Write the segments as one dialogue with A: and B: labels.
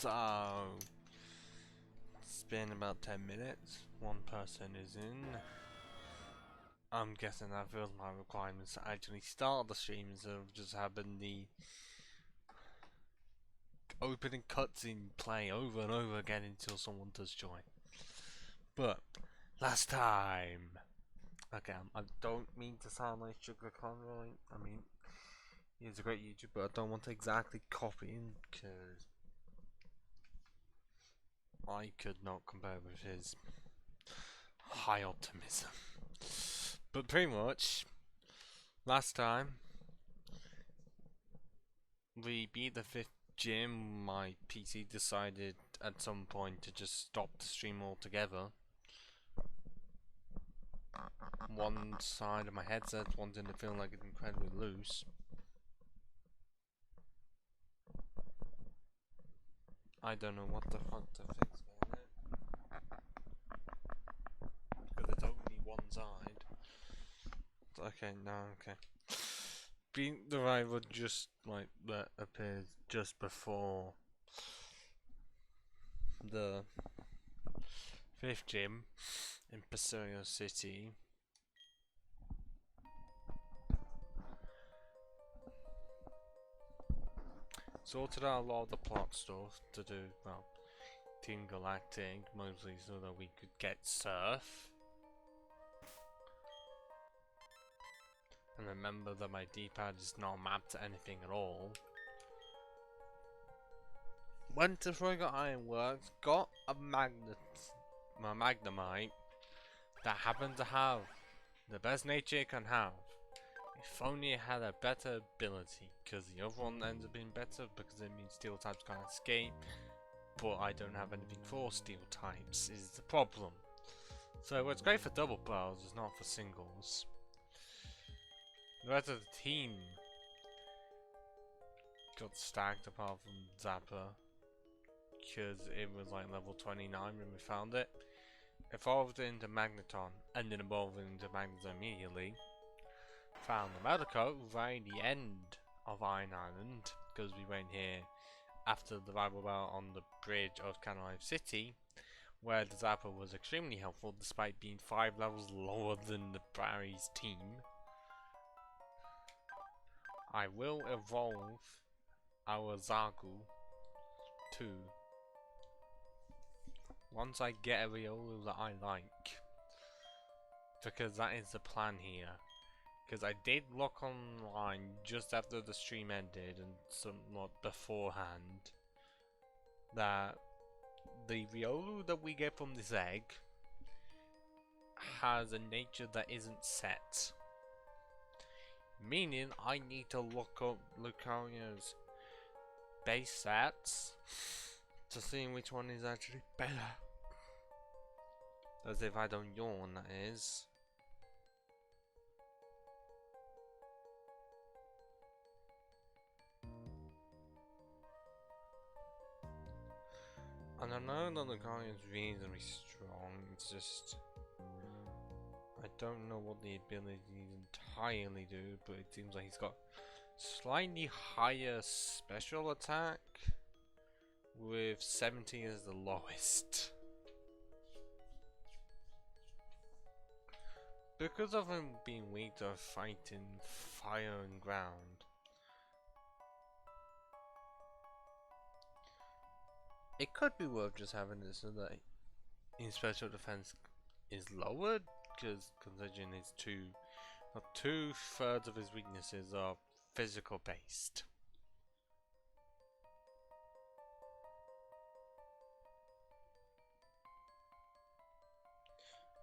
A: So, it's been about 10 minutes. One person is in. I'm guessing that fills my requirements to actually start the stream instead of just having the opening cutscene play over and over again until someone does join. But, last time! Okay, I don't mean to sound like Sugar Conroy. I mean, he's a great YouTuber, but I don't want to exactly copy him because I could not compare with his high optimism. But pretty much, last time we beat the 5th gym. My PC decided at some point to just stop the stream altogether. One side of my headset wanted to feel like it's incredibly loose. I don't know what the fuck to fix about it. Because it's only one side. Okay, no, okay. Being the rival just like that appears just before the 5th gym in Paseo City. Sorted out a lot of the plot stuff to do, well, Team Galactic, mostly so that we could get Surf. And remember that my D-pad is not mapped to anything at all. Went to Frigate Ironworks, got a Magnemite that happened to have the best nature it can have. If only it had a better ability, because the other one ends up being better because it means steel types can't escape. But I don't have anything for steel types is the problem. So it's great for double players, it's not for singles. The rest of the team got stacked apart from Zapper, because it was like level 29 when we found it. Evolved into Magneton, and then evolved into Magneton immediately. Found the Medico right at the end of Iron Island, because we went here after the rival battle on the bridge of Canalive City, where the Zapper was extremely helpful despite being 5 levels lower than the Barry's team. I will evolve our Zagu too once I get a Riolu that I like, because that is the plan here. Because I did look online just after the stream ended and somewhat beforehand that the Riolu that we get from this egg has a nature that isn't set. Meaning I need to look up Lucario's base stats to see which one is actually better. As if I don't yawn, that is. And I know that Lucario is reasonably strong, it's just I don't know what the abilities entirely do, but it seems like he's got slightly higher special attack with 70 as the lowest. Because of him being weak to fighting fire and ground, it could be worth just having this so that his special defense is lowered, because considering his two-thirds of his weaknesses are physical based.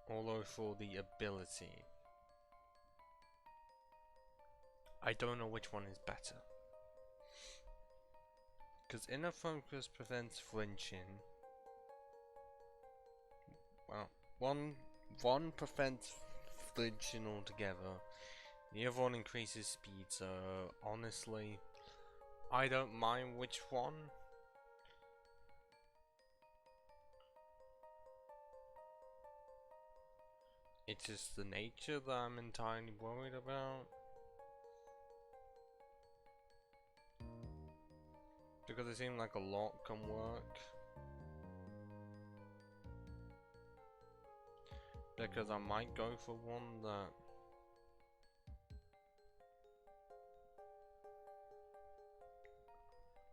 A: Although for the ability, I don't know which one is better. Because inner focus prevents flinching. Well, one prevents flinching altogether. The other one increases speed, so honestly, I don't mind which one. It's just the nature that I'm entirely worried about. Because it seemed like a lot can work. Because I might go for one that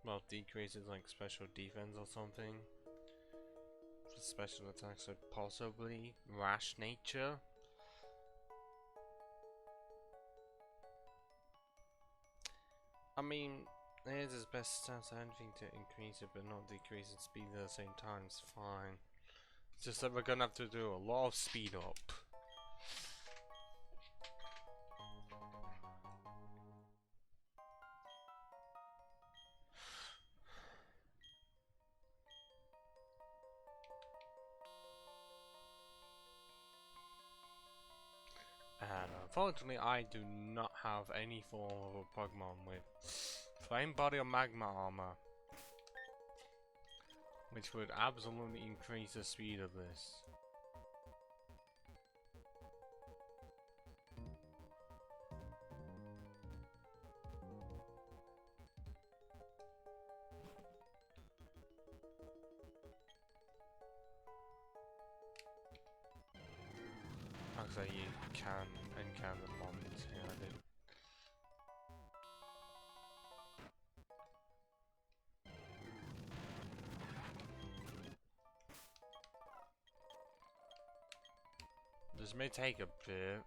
A: well decreases like special defense or something. For special attacks, so possibly rash nature. I mean, it is his best stats, anything to increase it but not decrease its speed at the same time is fine. It's just that we're gonna have to do a lot of speed up. And unfortunately I do not have any form of a Pokemon with Flame Body or Magma Armor, which would absolutely increase the speed of this. Actually, you can encounter mons here, I did. This may take a bit.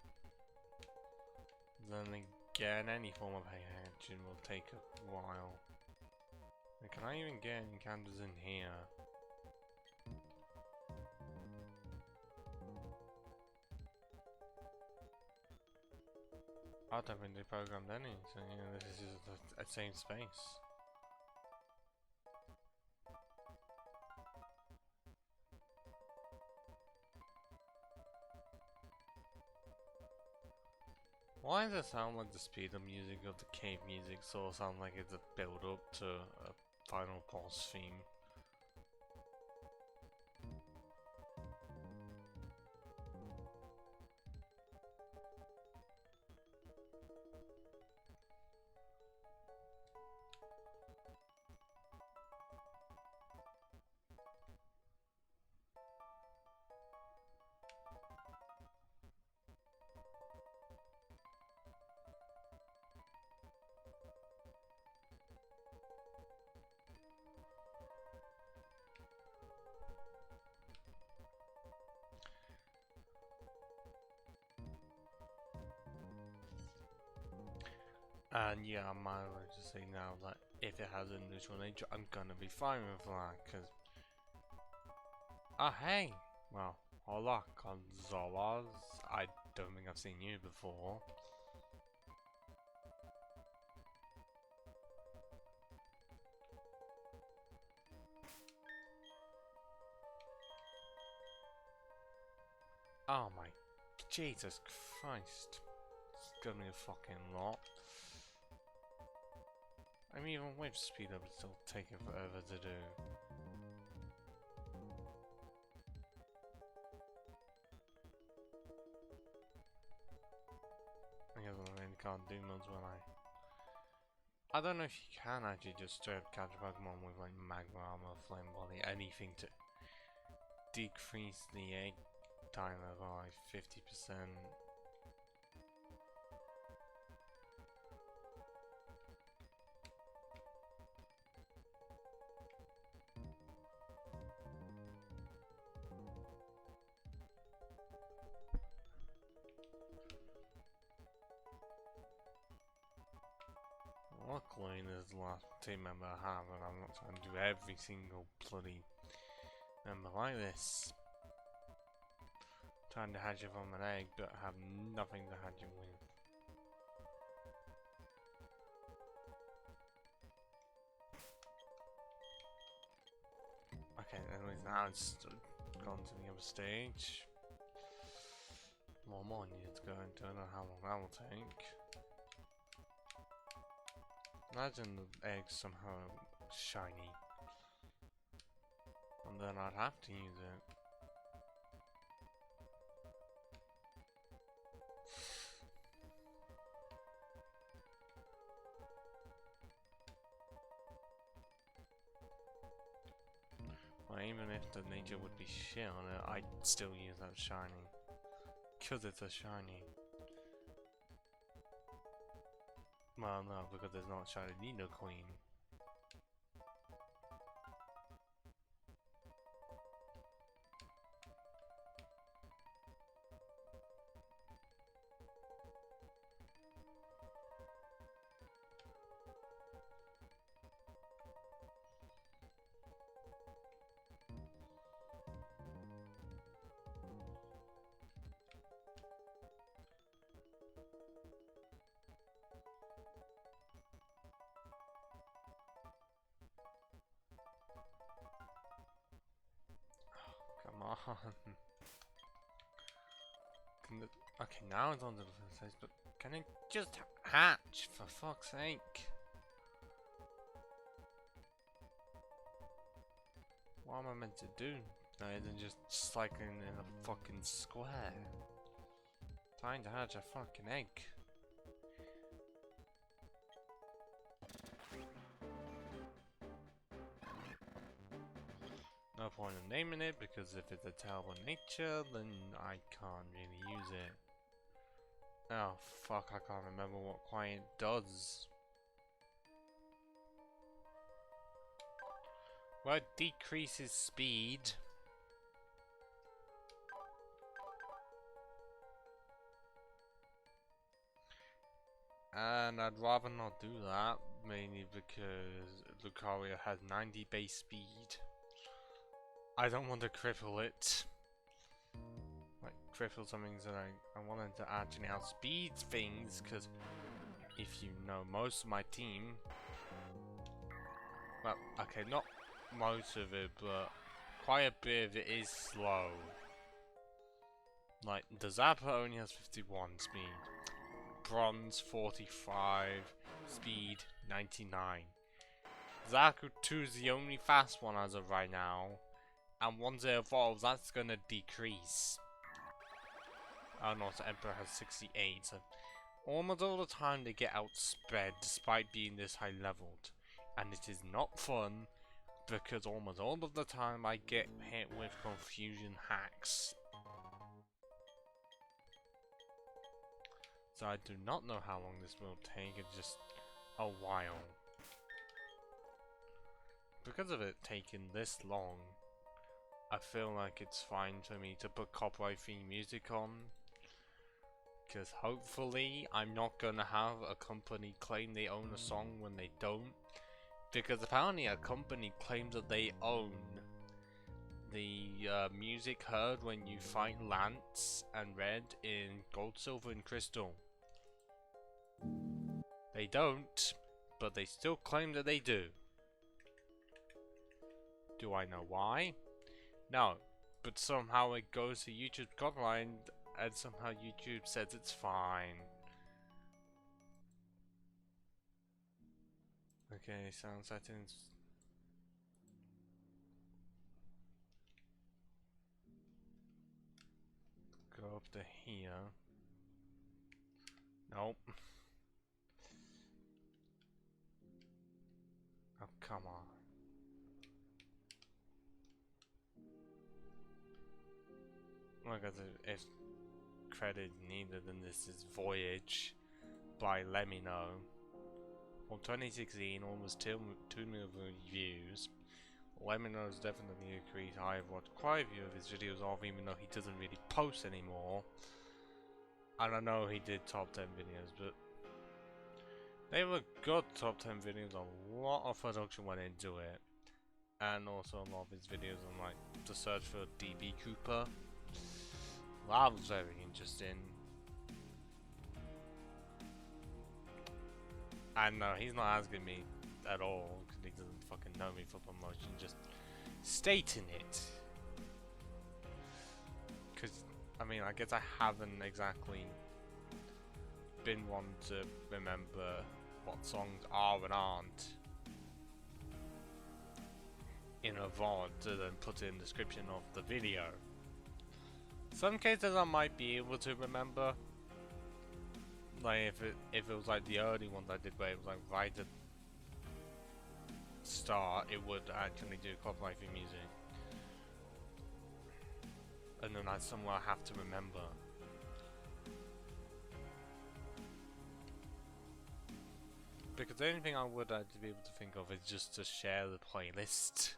A: Then again, any form of action will take a while. Can I even get encounters in here? I don't think they programmed any, so you know, this is just a same space. Why does it sound like the speed of music of the cave music sort of sound like it's a build up to a final boss theme? And yeah, I might as well just say now that if it has a neutral nature, I'm gonna be fine with that, cause... Ah, hey! Well, hola, Gonzalez. I don't think I've seen you before. Oh my... Jesus Christ. It's gonna be a fucking lot. I mean, even with speed up, it's still taking forever to do. I guess I really can't do much when I don't know if you can actually just straight up catch a Pokemon with like Magma Armor, Flame Body, anything to decrease the egg timer by 50%. Luckily, this is the last team member I have, and I'm not trying to do every single bloody member like this. Trying to hatch it from an egg, but have nothing to hatch it with. Okay, anyways, now it's gone to the other stage. One more needs to go into, I don't know how long that will take. Imagine the egg somehow shiny. And then I'd have to use it. Well, even if the nature would be shit on it, I'd still use that shiny. Cause it's a shiny. Well, no, because there's not shiny Nino Queen. Come on. Okay, now it's on to the first stage, but can it just hatch, for fuck's sake? What am I meant to do? No, than just cycling in a fucking square. Trying to hatch a fucking egg. No point in naming it, because if it's a terrible nature, then I can't really use it. Oh fuck, I can't remember what quiet does. Well, it decreases speed. And I'd rather not do that, mainly because Lucario has 90 base speed. I don't want to cripple it. Like, cripple something so I wanted to actually outspeed things, because if you know, most of my team... Well, okay, not most of it, but quite a bit of it is slow. Like, the Zapper only has 51 speed. Bronze 45, speed 99. Zaku 2 is the only fast one as of right now. And once it evolves, that's gonna decrease. Oh no, so Emperor has 68, so almost all the time they get outsped despite being this high leveled. And it is not fun, because almost all of the time I get hit with confusion hacks. So I do not know how long this will take, it's just a while. Because of it taking this long, I feel like it's fine for me to put copyright-free music on. Because hopefully I'm not gonna have a company claim they own a song when they don't. Because apparently a company claims that they own the music heard when you fight Lance and Red in Gold, Silver and Crystal. They don't, but they still claim that they do. Do I know why? No, but somehow it goes to YouTube copyright and somehow YouTube says it's fine. Okay, sound settings. Go up to here. Nope. Oh, come on. Look at the if credit needed, then this is Voyage by Let Me Know. From 2016, almost 2 million views. Let Me Know has definitely increased. I've watched quite a few of his videos off, even though he doesn't really post anymore. And I know he did top 10 videos, but they were good top 10 videos. A lot of production went into it. And also a lot of his videos on like the search for DB Cooper. That was very interesting. And no, he's not asking me at all, because he doesn't fucking know me for promotion, just stating it. Because, I mean, I guess I haven't exactly been one to remember what songs are and aren't in a VOD to then put in the description of the video. Some cases I might be able to remember. Like if it was like the early ones I did where it was like right at start, it would actually do copyright free music. and then I somehow have to remember. Because the only thing I would like to be able to think of is just to share the playlist.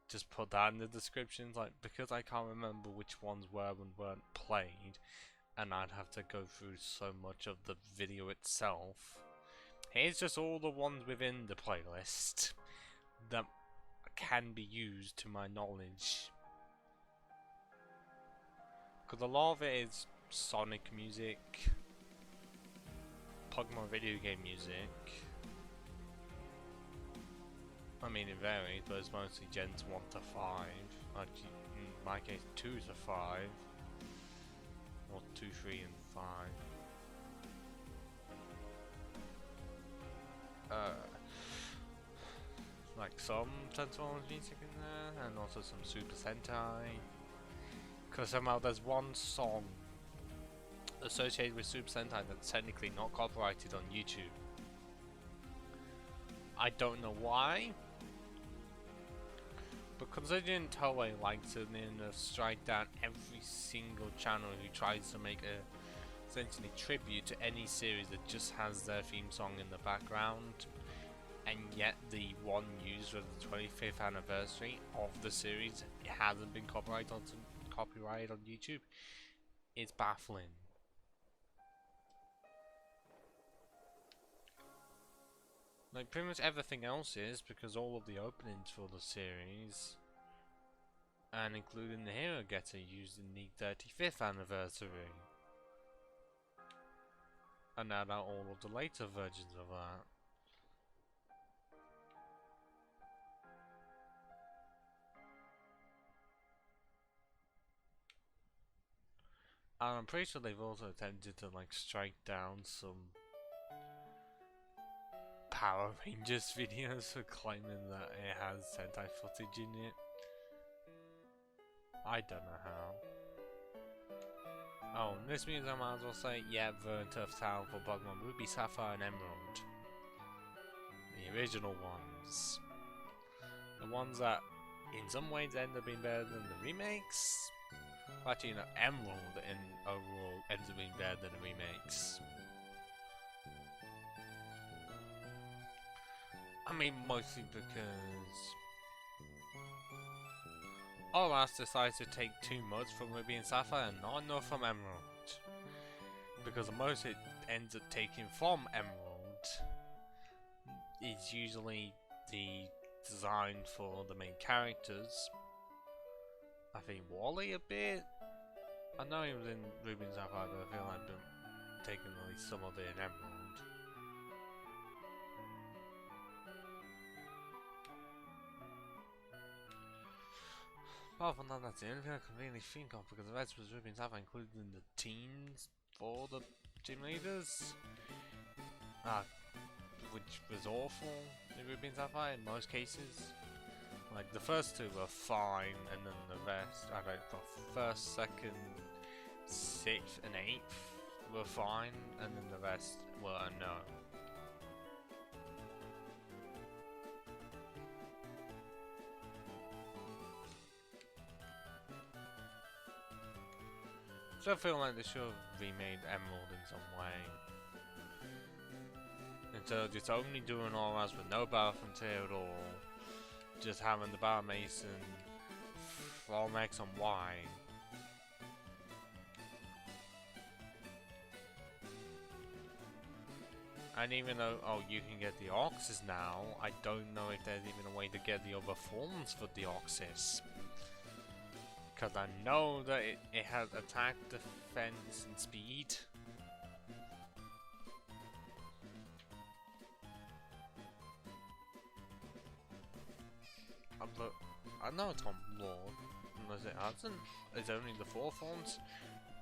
A: Just put that in the descriptions, like, because I can't remember which ones were and weren't played, and I'd have to go through so much of the video itself. Here's just all the ones within the playlist that can be used to my knowledge. Because a lot of it is Sonic music, Pokemon video game music. I mean, it varies, but it's mostly gens 1 to 5. Actually, in my case, 2 to 5. Or 2, 3, and 5. Like some Transformers music in there, and also some Super Sentai. Because somehow there's one song associated with Super Sentai that's technically not copyrighted on YouTube. I don't know why. But considering Toei likes to strike down every single channel who tries to make a essentially tribute to any series that just has their theme song in the background, and yet the one used for the 25th anniversary of the series it hasn't been copyrighted on YouTube, it's baffling. Like pretty much everything else is, because all of the openings for the series, and including the Hero Getter, used in the 35th anniversary. And add out all of the later versions of that. And I'm pretty sure they've also attempted to like strike down some Power Rangers videos for claiming that it has Sentai footage in it. I don't know how. Oh, in this news I might as well say, yeah, Vern Turf Town for Pokemon Ruby, Sapphire and Emerald. The original ones. The ones that in some ways end up being better than the remakes. Actually, no, Emerald in overall ends up being better than the remakes. I mean, mostly because OLAS decides to take too much from Ruby and Sapphire and not enough from Emerald. Because the most it ends up taking from Emerald is usually the design for the main characters. I think Wally a bit. I know he was in Ruby and Sapphire, but I feel like I've taken at least some of it in Emerald. Apart from that, that's the only thing I can really think of, because the rest was Ruby and Sapphire, including the teams for the team leaders. Which was awful in Ruby and Sapphire in most cases. Like, the first two were fine, and then the rest, I don't know, first, second, 6th and 8th were fine, and then the rest were a no. So I feel like they should have remade Emerald in some way. Instead of just only doing OLAS with no Battle Frontier at all. Just having the Battle Mason from X and Y. And even though, oh, you can get the Oxys now, I don't know if there's even a way to get the other forms for the Oxys. Because I know that it has attack, defense, and speed. But I know it's on Lord, unless it hasn't. It's only the 4 forms,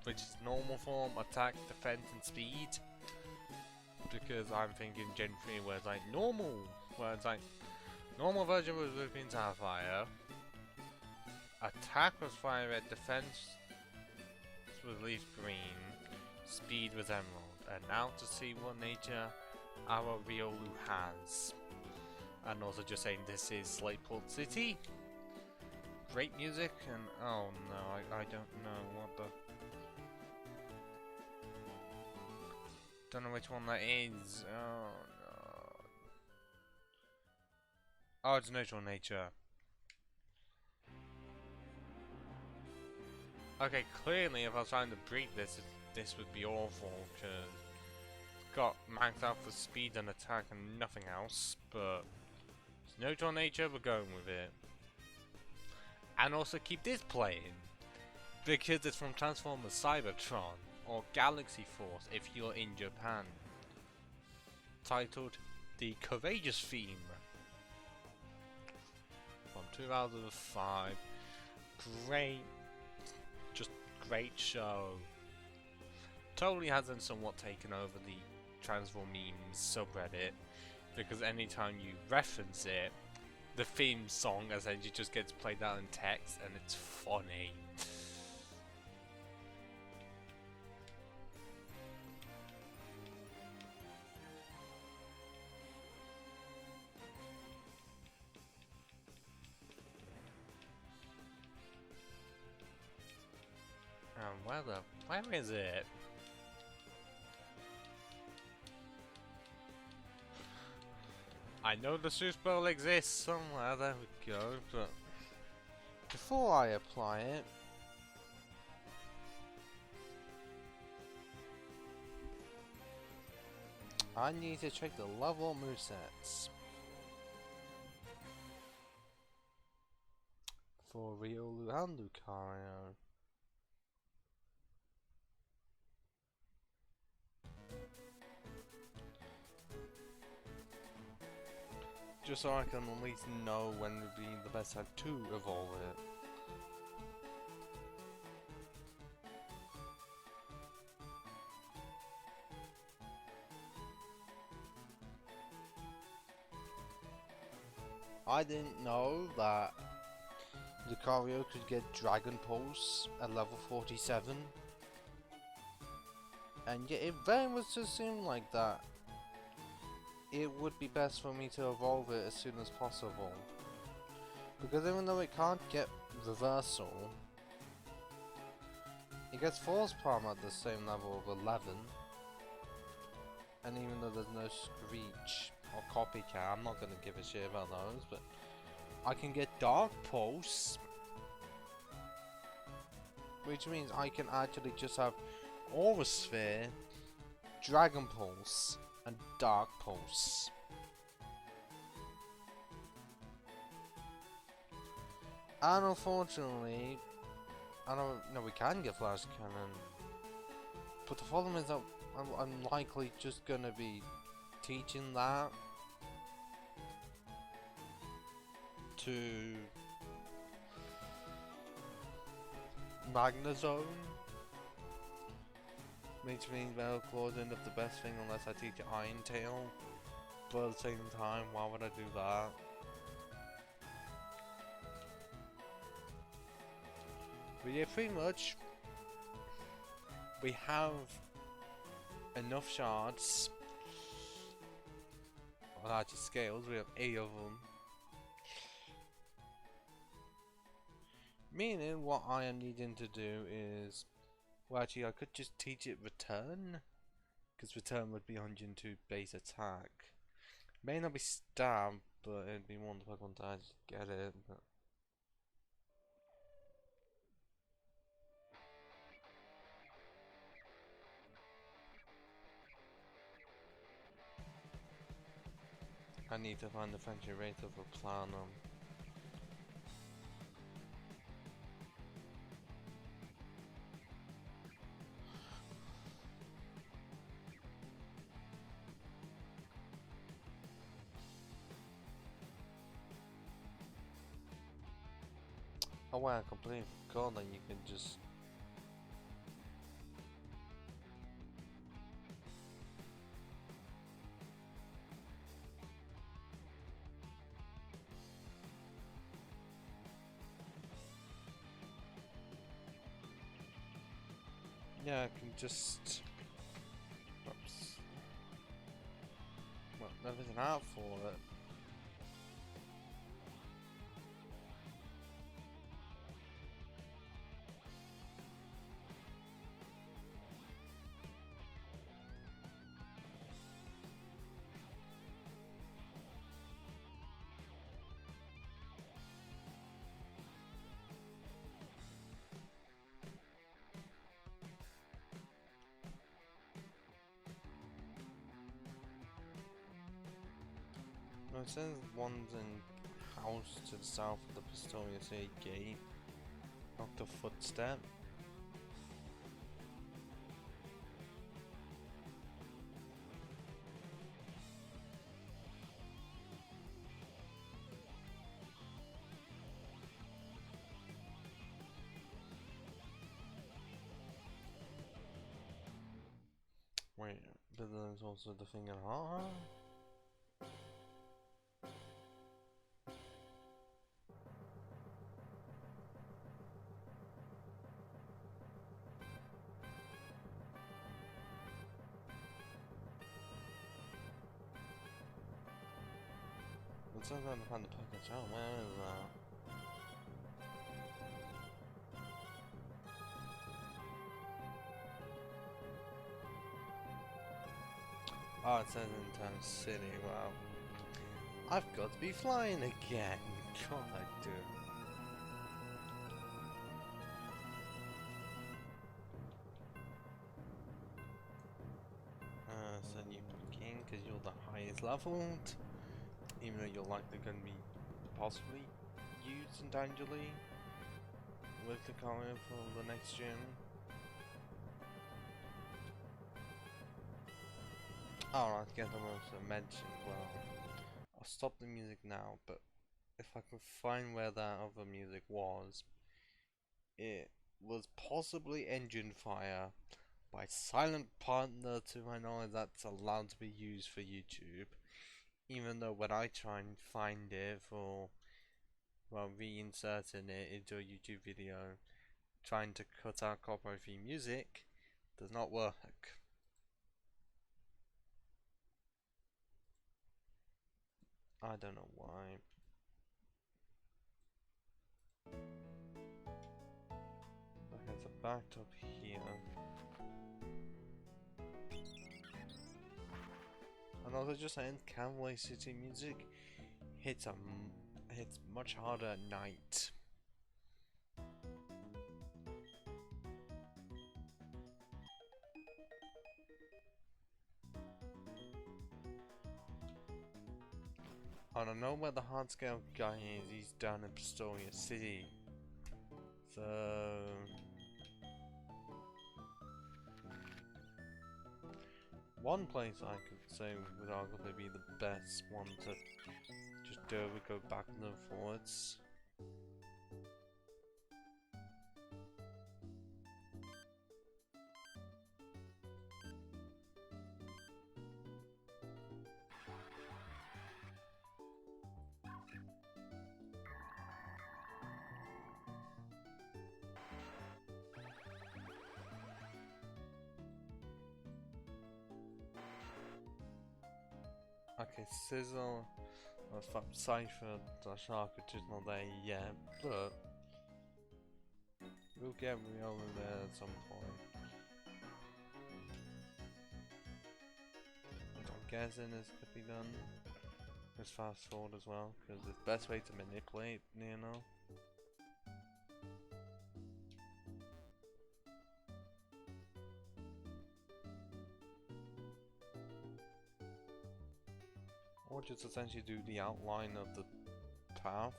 A: which is normal form, attack, defense, and speed. Because I'm thinking Gen 3 where it's like normal, where it's like normal version was Ruby and Sapphire. Attack was Fire Red, defense was Leaf Green, speed was Emerald, and now to see what nature our Riolu has. And also just saying this is Slateport City. great music and oh no, I don't know what the... Don't know which one that is. Oh no. Oh, it's Neutral Nature. Okay, clearly if I was trying to break this, this would be awful, because it's got maxed out for speed and attack and nothing else, but it's Neutral Nature, we're going with it. And also keep this playing, because it's from Transformers Cybertron, or Galaxy Force if you're in Japan. Titled The Courageous Theme. From 2005. Great. Just great show. Totally hasn't somewhat taken over the Transform memes subreddit, because anytime you reference it, the theme song essentially just gets played out in text and it's funny. Where is it? I know the Super Bowl exists somewhere, there we go, but before I apply it, I need to check the level movesets for Riolu and Lucario. Just so I can at least know when would be the best time to evolve it. I didn't know that Lucario could get Dragon Pulse at level 47. And yet it very much just seemed like that it would be best for me to evolve it as soon as possible. Because even though it can't get Reversal, it gets Force Palm at the same level of 11. And even though there's no Screech or Copycat, I'm not going to give a shit about those, but I can get Dark Pulse, which means I can actually just have Aura Sphere, Dragon Pulse, and Dark Pulse. And unfortunately, I don't know, we can get Flash Cannon, but the problem is that I'm likely just gonna be teaching that to Magnezone, which means Metal Claw isn't the best thing unless I teach Iron Tail, but at the same time, why would I do that? But yeah, pretty much, we have enough shards, on larger scales, we have 8 of them. Meaning, what I am needing to do is, well actually I could just teach it Return, because Return would be 102 base attack. May not be Stab, but it'd be one Pokemon to actually get it. But I need to find the friendship rate of a Planum. Oh wow, I completely forgot that you can just... Yeah, I can just... Oops. Well, everything out for it. It says one's in house to the south of the Pistoia City Gate. Dr. Footstep. Wait, but there's also the thing in Heart. It's not going to find the package. Oh, where is that? Oh, it says in Town City. Wow. I've got to be flying again. God, I do. So you begin because you're the highest leveled. Even though you're likely going to be possibly used endangeringly with the courier for the next gym. Alright, get them also mentioned. Well, I'll stop the music now, but if I could find where that other music was, it was possibly Engine Fire by Silent Partner, to my knowledge. That's allowed to be used for YouTube, even though when I try and find it for, well, reinserting it into a YouTube video, trying to cut out copyright free music does not work. I don't know why. Okay, so backed up here. And also just saying, Canway City music hits much harder at night. I don't know where the hard scale guy is. He's down in Pistoia City. So one place I could say would arguably be the best one to just do would go back and forwards. Okay, Sizzle, Cypher, Shark, is not there yet, but we'll get over there at some point. I'm guessing this could be done. Let's fast forward as well, because it's the best way to manipulate, you know. Or just essentially do the outline of the path,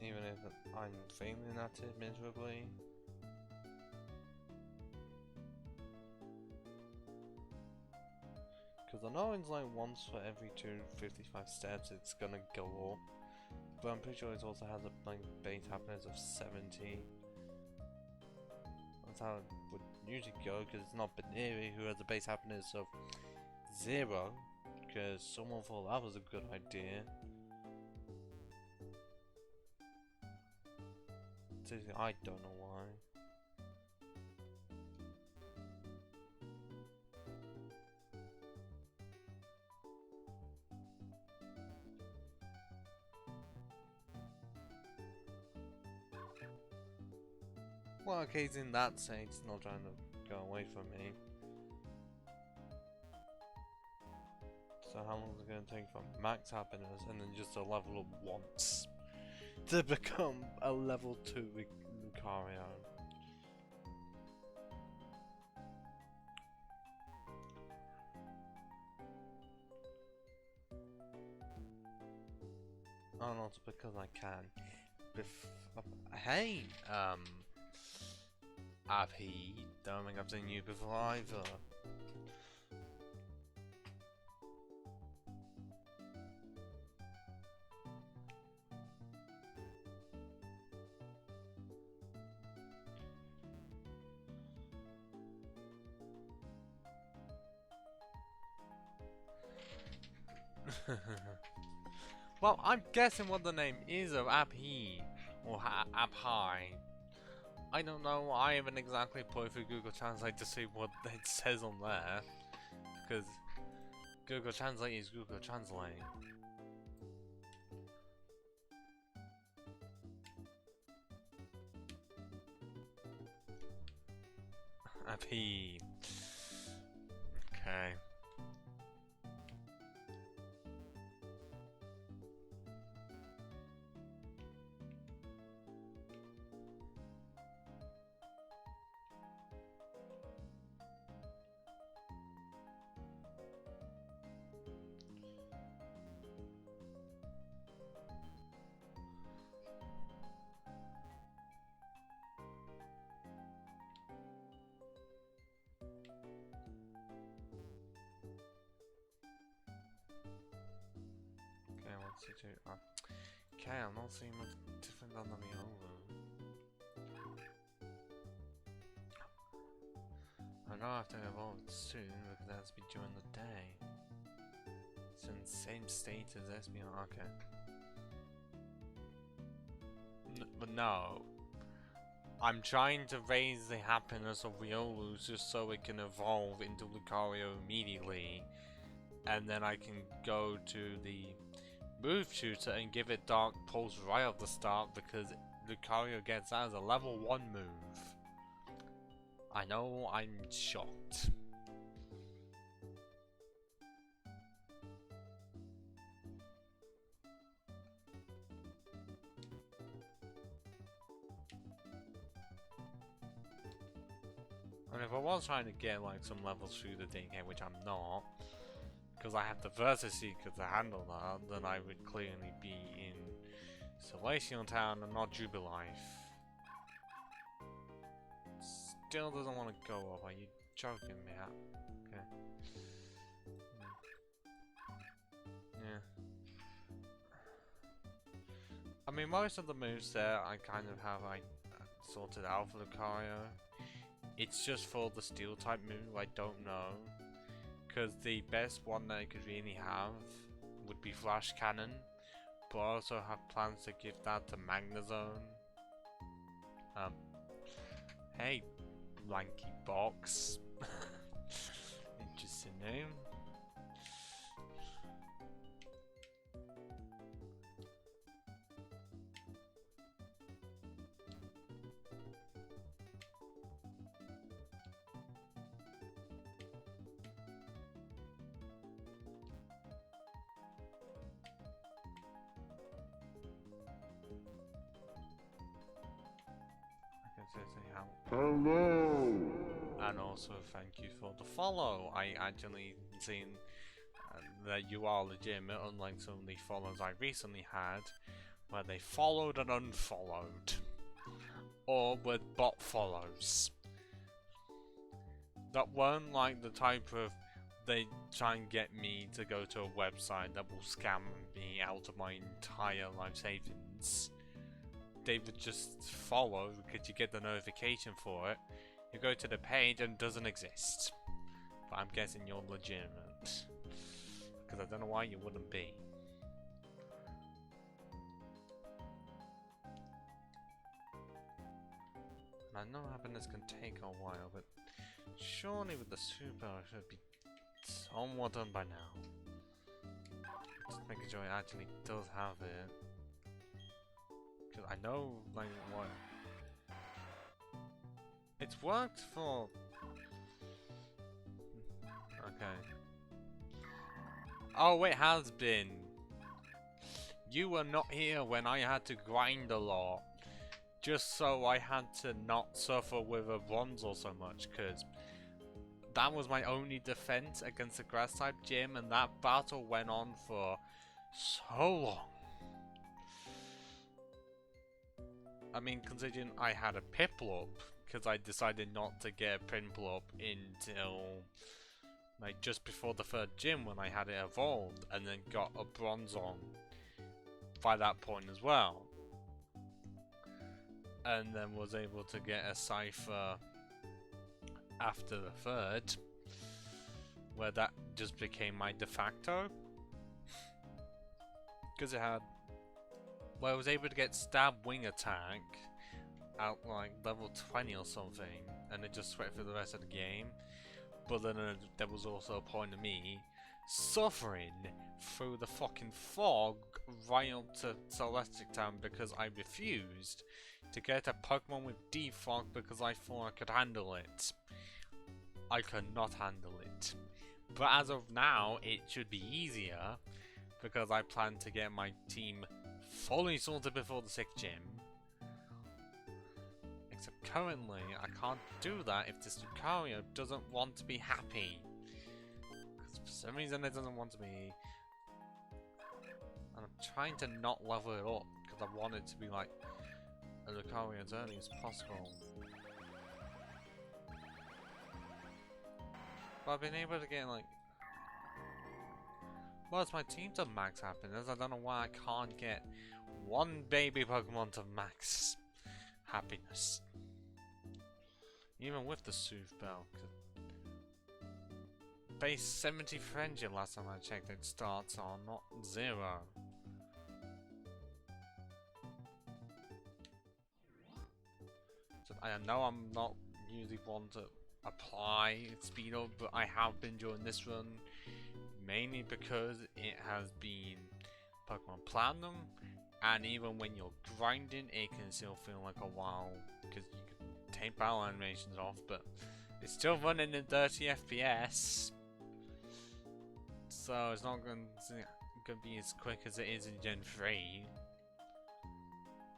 A: even if I'm failing at it miserably. Because I know it's like once for every 255 steps it's gonna go up, but I'm pretty sure it also has a like base happiness of 70. That's how it would usually go, because it's not Baneri who has a base happiness of 0. Because someone thought that was a good idea. Seriously, I don't know why. Well, okay, in that sense, it's not trying to go away from me. So how long is it going to take from max happiness and then just a level up once to become a level 2 Lucario? and also because I can. Hey, Abby, don't think I've seen you before either. Well, I'm guessing what the name is of Abhi or Abhi. I don't know. I haven't exactly put it through Google Translate to see what it says on there, because Google Translate is Google Translate. Abhi. Okay. Okay, what's it do? Okay, I'm not seeing much different than the Miolo. I know I have to evolve soon because that's be during the day. It's in the same state as Espeon. Okay. But no. I'm trying to raise the happiness of Riolu just so it can evolve into Lucario immediately. And then I can go to the move tutor and give it Dark Pulse right off the start because Lucario gets that as a level 1 move. I know, I'm shocked. And if I was trying to get like some levels through the DK, which I'm not, because I have the Versus Seeker to handle that, then I would clearly be in Celestial Town and not Jubilife. Still doesn't want to go up. Are you joking me out? Okay. Yeah. I mean, most of the moves there I kind of have sorted out for Lucario. It's just for the Steel type move, I don't know. Because the best one that I could really have would be Flash Cannon. But I also have plans to give that to Magnezone. Hey, Lanky Box. Interesting name.
B: Hello!
A: And also thank you for the follow. I actually seen that you are legitimate, unlike some of the follows I recently had, where they followed and unfollowed. Or with bot follows. That weren't like the type of, they try and get me to go to a website that will scam me out of my entire life savings. They would just follow because you get the notification for it. You go to the page and it doesn't exist. But I'm guessing you're legitimate. Because I don't know why you wouldn't be. And I know happiness can take a while, but surely with the super I should be somewhat done by now. Just making sure it actually does have it. Because I know, like, what... It's worked for... Okay. Oh, it has been. You were not here when I had to grind a lot. Just so I had to not suffer with a bronze so much, because that was my only defense against the grass type gym, and that battle went on for so long. I mean, considering I had a Piplup, because I decided not to get a Piplup until like just before the third gym when I had it evolved, and then got a Bronzong by that point as well. And then was able to get a Cypher after the third, where that just became my de facto. Because it had, well, I was able to get Stab Wing Attack at like level 20 or something, and it just swept through the rest of the game. But then there was also a point of me suffering through the fucking fog right up to Celestic Town because I refused to get a Pokemon with Defog because I thought I could handle it. I could not handle it. But as of now, it should be easier because I plan to get my team fully sorted before the 6th gym. Except currently, I can't do that if this Lucario doesn't want to be happy. Because for some reason it doesn't want to be. And I'm trying to not level it up because I want it to be like a Lucario as early as possible. But I've been able to get like... Well, it's my team to max happiness. I don't know why I can't get one baby Pokemon to max happiness. Even with the Soothe Bell. Base 70 Frenzy last time I checked it starts on, not 0. So I know I'm not usually one to apply speed up, but I have been during this run. Mainly because it has been Pokemon Platinum, and even when you're grinding, it can still feel like a while because you can take battle animations off, but it's still running in 30 FPS, so it's not going to be as quick as it is in Gen 3,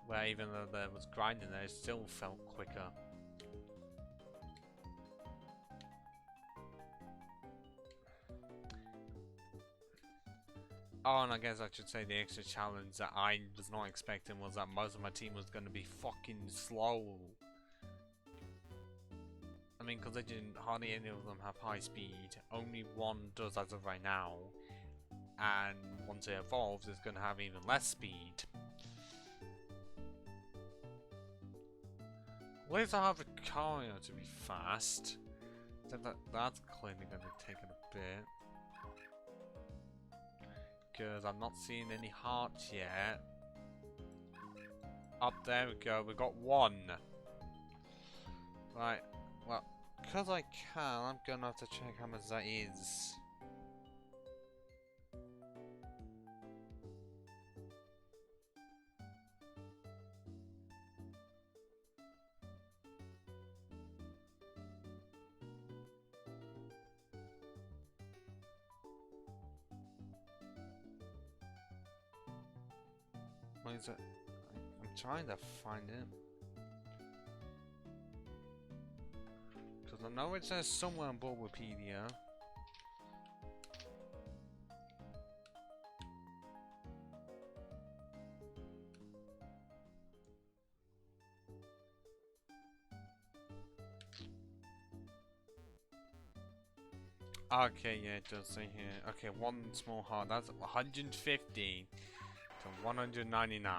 A: where even though there was grinding there, it still felt quicker. Oh, and I guess I should say the extra challenge that I was not expecting was that most of my team was going to be fucking slow. I mean, considering hardly any of them have high speed, only one does as of right now, and once it evolves, it's going to have even less speed. At least I have a Lucario to be fast. That's clearly going to take it a bit. Because I'm not seeing any hearts yet. Up there we go, we got 1. Right, well, because I can, I'm gonna have to check how much that is. What is it? I'm trying to find it. Because I know it says somewhere on Bulbapedia. Okay, yeah, it does say here. Okay, 1 small heart. That's 150 to 199.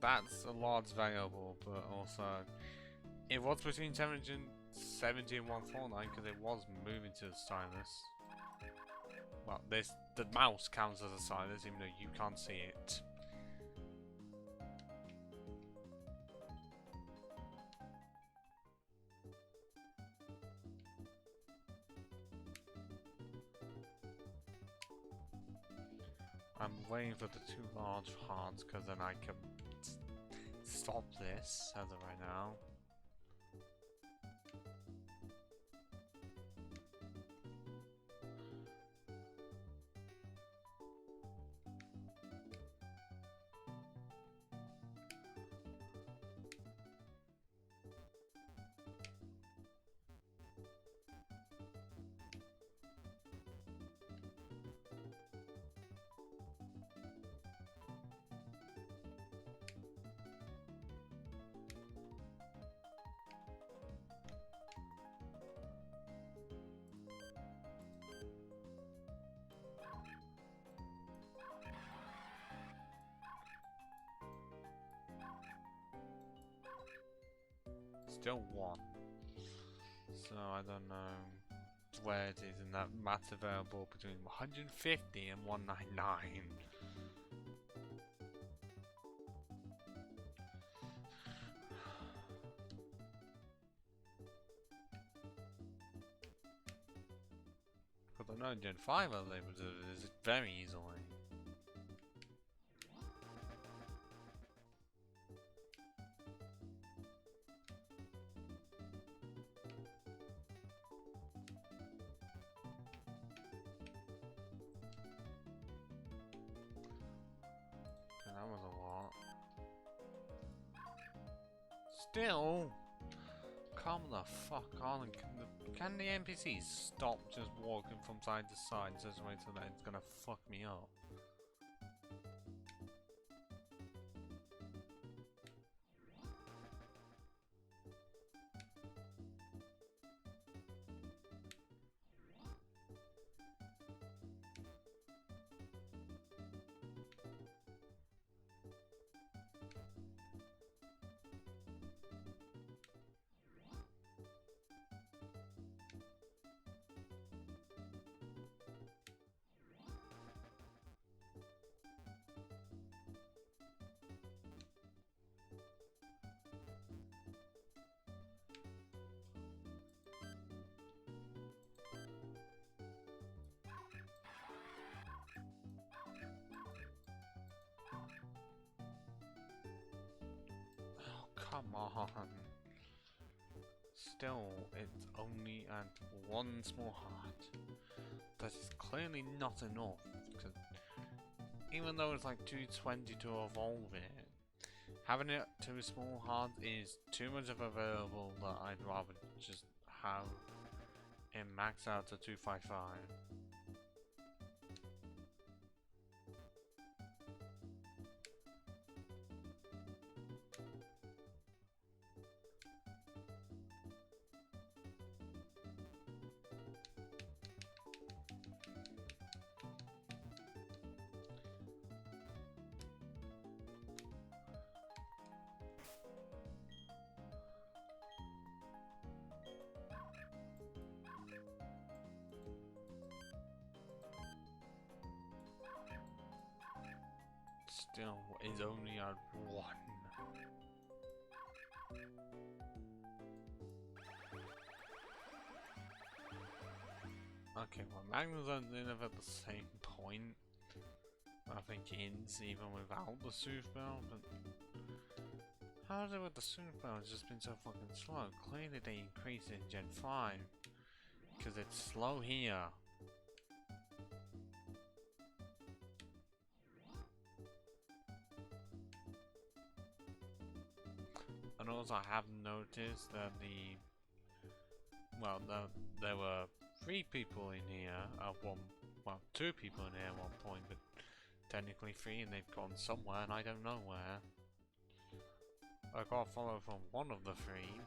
A: That's a large variable, but also it was between 770 and 149 because it was moving to the stylus. Well, the mouse counts as a stylus even though you can't see it. I'm waiting for the 2 large hearts because then I can stop this as of right now. still 1. So I don't know where it is in that massive variable between 150 and 199. Because I know in Gen 5 I was able to do this very easily. That was a lot. Still, calm the fuck on. Can the NPCs stop just walking from side to side just wait till that it's gonna fuck me up? Come on. Still, it's only at 1 small heart. That is clearly not enough. Because even though it's like 220 to evolve it, having it 2 small hearts is too much of a variable that I'd rather just have it max out to 255. Still is only at 1. Okay, well, Magnus are in at the same point. I think it's even without the Soothbell, but how is it with the Soothbell? It's just been so fucking slow. Clearly they increased it in Gen 5 because it's slow here. And also I have noticed that there were 3 people in here at one, well, 2 people in here at one point, but technically 3 and they've gone somewhere and I don't know where. I got a follow from one of the 3.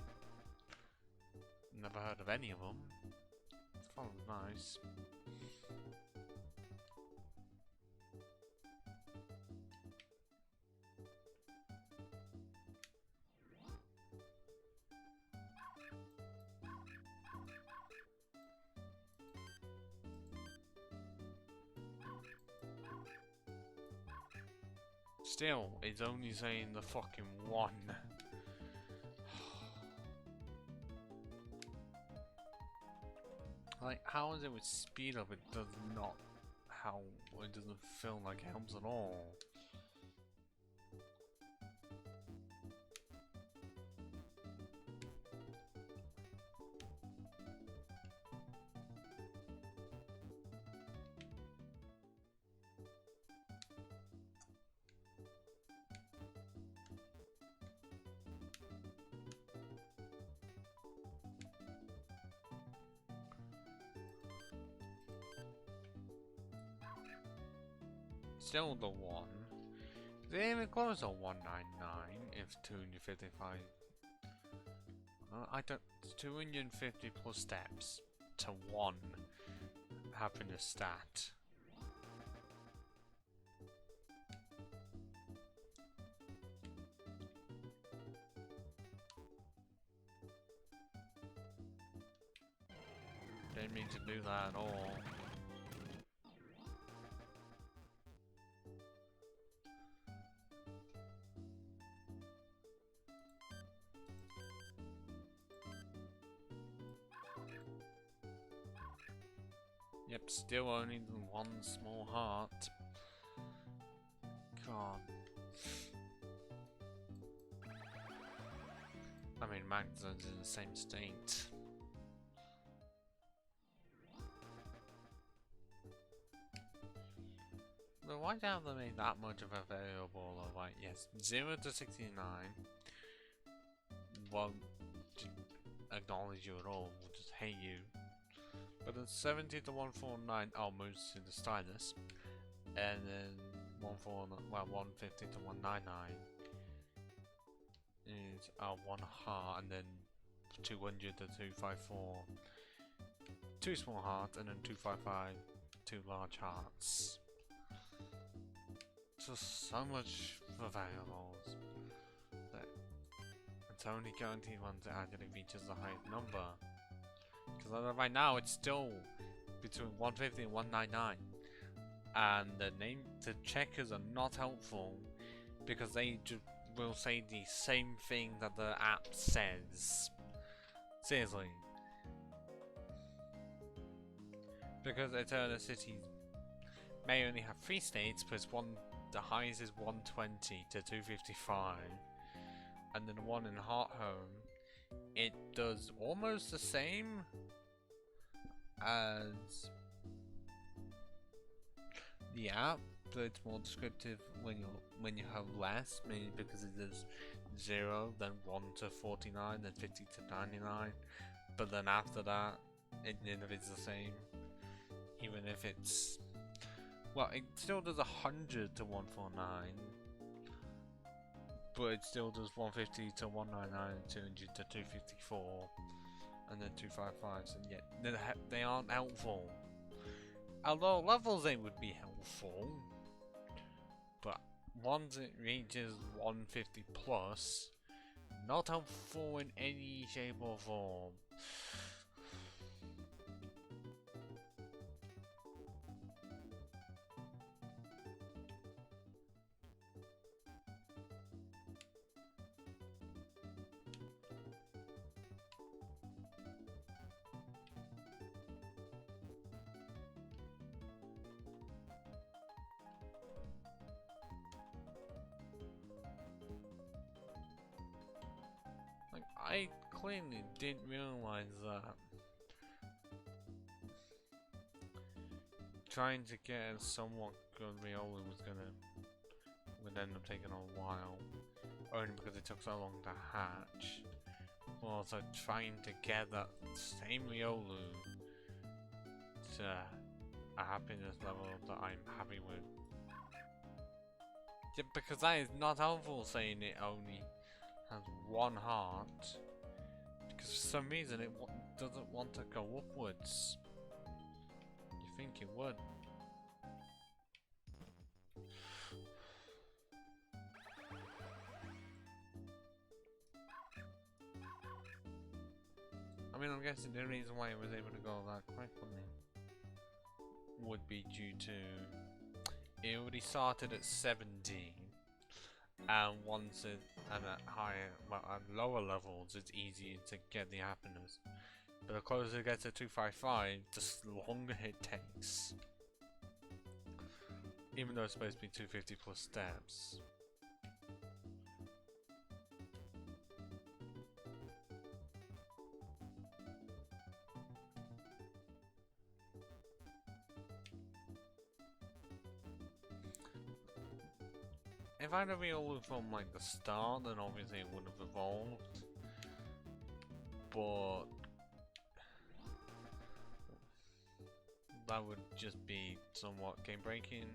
A: Never heard of any of them. The follow's nice. Still, it's only saying the fucking 1. Like, how is it with speed up? It does not help. It doesn't feel like it helps at all. Still the 1. Is it even close to 199 if 255? I don't. 250 plus steps to 1 happiness stat. mean to do that at all. Yep, still only one small heart. God. I mean, Magzone's in the same state. But why have they made that much of a variable of like, yes, 0 to 69 won't acknowledge you at all, will just hate you. But then 70 to 149 moves to the stylus, and then 150 to 199 is 1 heart, and then 200 to 254 2 small hearts, and then 255 2 large hearts. Just so much for variables that it's only guaranteed one that actually reaches the highest number. Because right now it's still between 150 and 199, and the checkers are not helpful because they will say the same thing that the app says. Seriously. Because Eternal City may only have 3 states, but the highest is 120 to 255, and then the one in Heart Home, it does almost the same as the app, but it's more descriptive when you have less, maybe because it is 0, then 1 to 49, then 50 to 99, but then after that, it is the same, even if it's, well, it still does 100 to 149, but it still does 150 to 199, 200 to 254, and then 255, and yet they aren't helpful. At low levels they would be helpful, but once it reaches 150 plus, not helpful in any shape or form. I clearly didn't realize that trying to get a somewhat good Riolu would end up taking a while, only because it took so long to hatch. But also trying to get that same Riolu to a happiness level that I'm happy with. Yeah, because that is not helpful saying it only has 1 heart, because for some reason it doesn't want to go upwards. You think it would. I mean, I'm guessing the reason why it was able to go that quickly would be due to it already started at 70. And once it at lower levels, it's easier to get the happiness. But the closer it gets to 255, the longer it takes. Even though it's supposed to be 250 plus steps. If I had a Riolu from like the start, then obviously it would have evolved. But that would just be somewhat game breaking,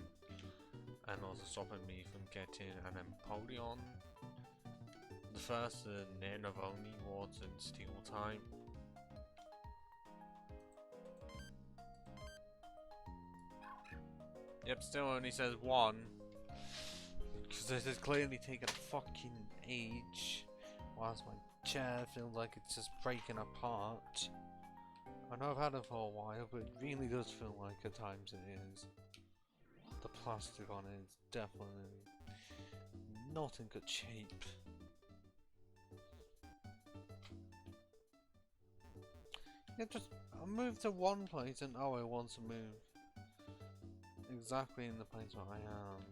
A: and also stopping me from getting an Empoleon. The first and of only wards in Steel type. Yep, still only says 1. Because this is clearly taking a fucking age. Whilst my chair feels like it's just breaking apart.
B: I know I've had it for a while, but it really does feel like at times it is. The plastic on it is definitely not in good shape. Yeah, just I moved to one place and oh, I want to move exactly in the place where I am.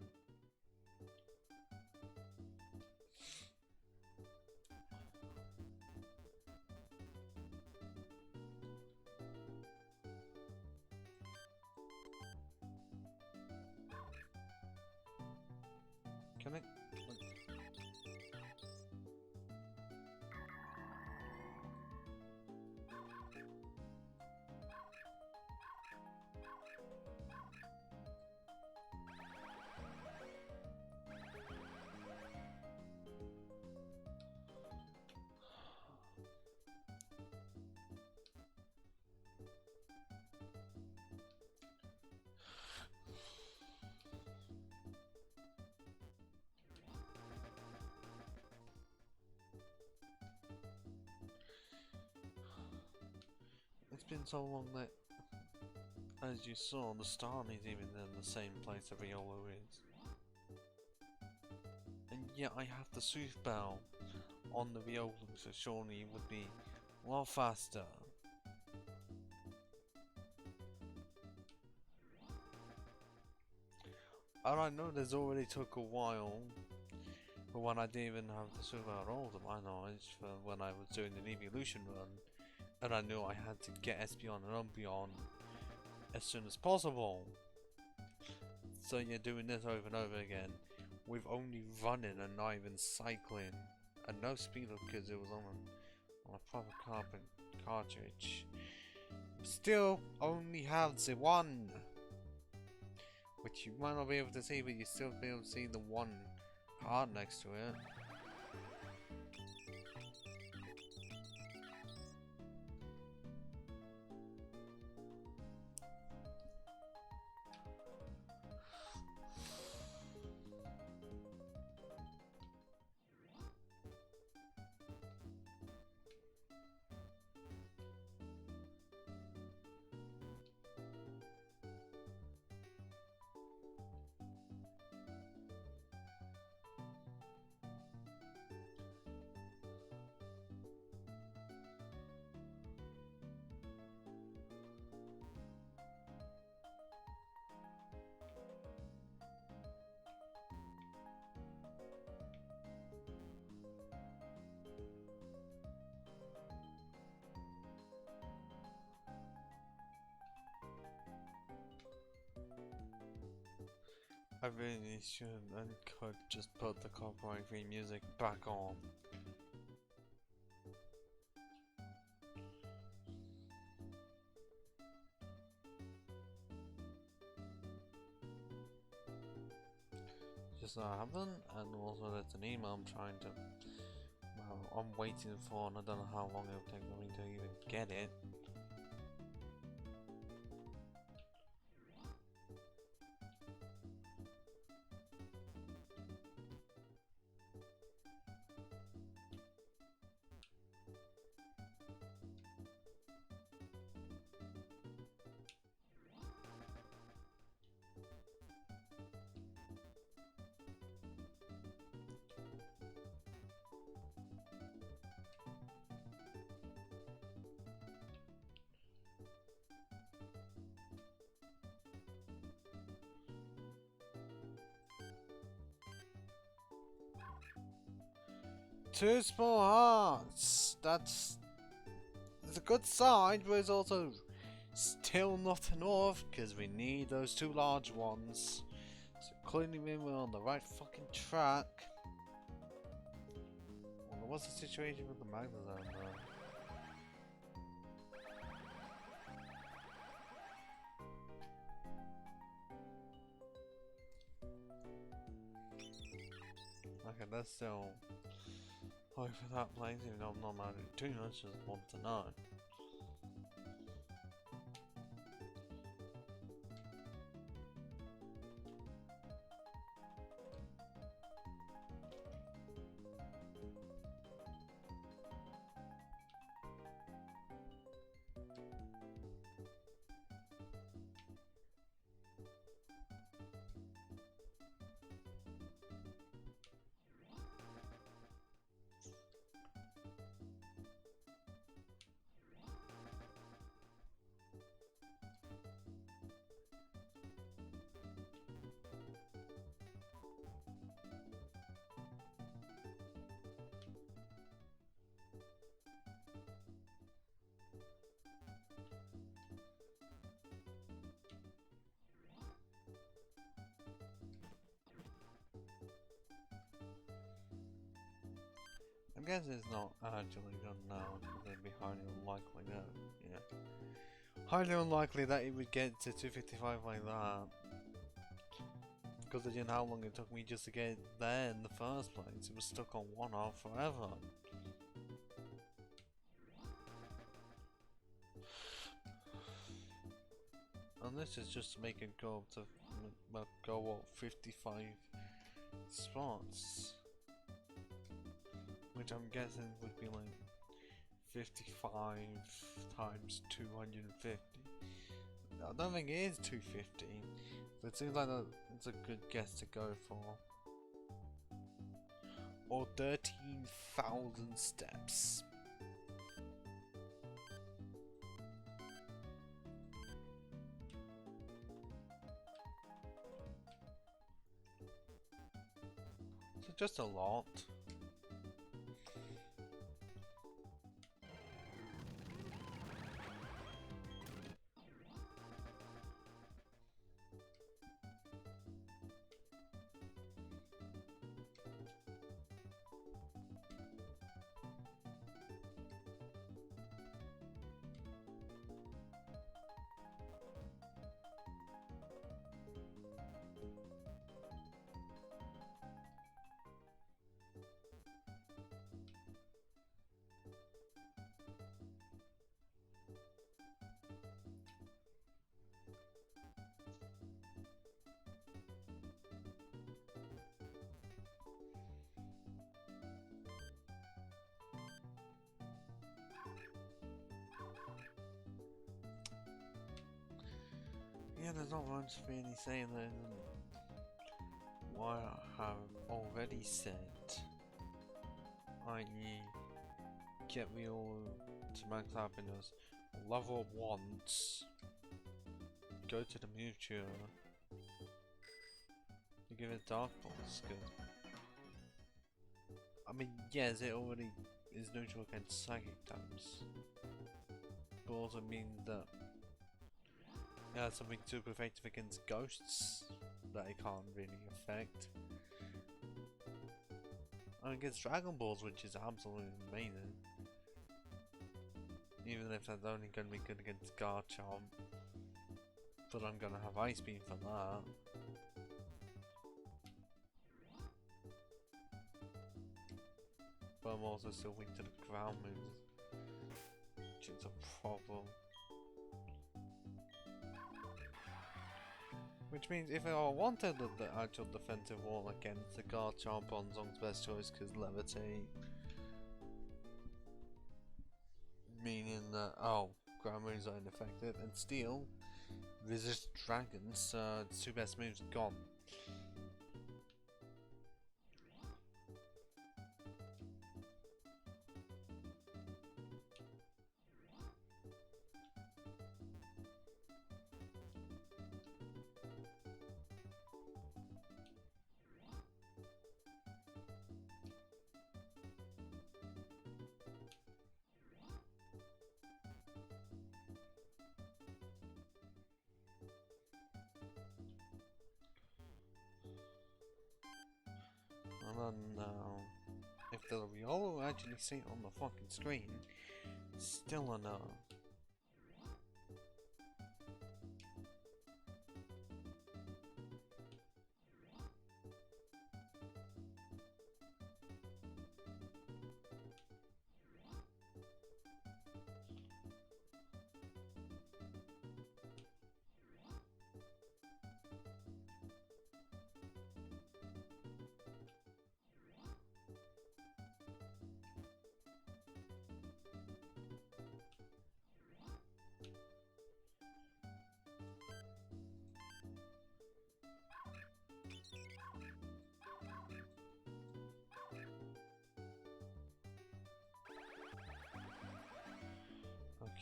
B: Can I? It's been so long that, as you saw, the star is even in the same place that Riolo is. And yet I have the sooth bell on the Riolo, so surely it would be a lot faster. And I know this already took a while, but when I didn't even have the sooth bell at all, to my knowledge, for when I was doing an evolution run, and I knew I had to get Espeon and Umbreon as soon as possible. So you're doing this over and over again with only running and not even cycling, and no speed up because it was on a proper carbon cartridge. Still only have the one, which you might not be able to see, but you still be able to see the one card next to it. I really should and could just put the copyright free music back on. Just so I haven't, and also that's an email I'm trying to. Well, I'm waiting for, and I don't know how long it'll take me to even get it. Two small hearts. That's a good sign, but it's also still not enough because we need those two large ones. So clearly we're on the right fucking track. Well, what's the situation with the Magnezone though? Okay, that's still high for that place, even though I'm not mad at it too much, just want to know. I'm guessing it's not actually done now, because it'd be highly unlikely that, yeah. Highly unlikely that it would get to 255 like that. Because of how long it took me just to get there in the first place. It was stuck on 1-off forever. And this is just to make it go up to, well, go up 55 spots. Which I'm guessing would be like 55 times 250. I don't think it is 250, but it seems like it's a good guess to go for. Or 13,000 steps. So just a lot. Yeah, there's not much really saying there, what I have already said, i.e. get me all to max happiness, level up once, go to the mutual, to give it Dark Pulse, because, I mean, yes, it already is neutral against psychic types, but also means that it has something super effective against ghosts that it can't really affect. And against Dragon Balls, which is absolutely amazing. Even if that's only going to be good against Garchomp. But I'm going to have Ice Beam for that. But I'm also still weak to the ground moves, which is a problem. Which means if I wanted the actual defensive wall against the Garchomp on Zong's best choice, because Levitate, meaning that, oh, ground moves are ineffective, and Steel, resist dragons, its two best moves gone. And then if the Riolo actually see it on the fucking screen, it's still a no.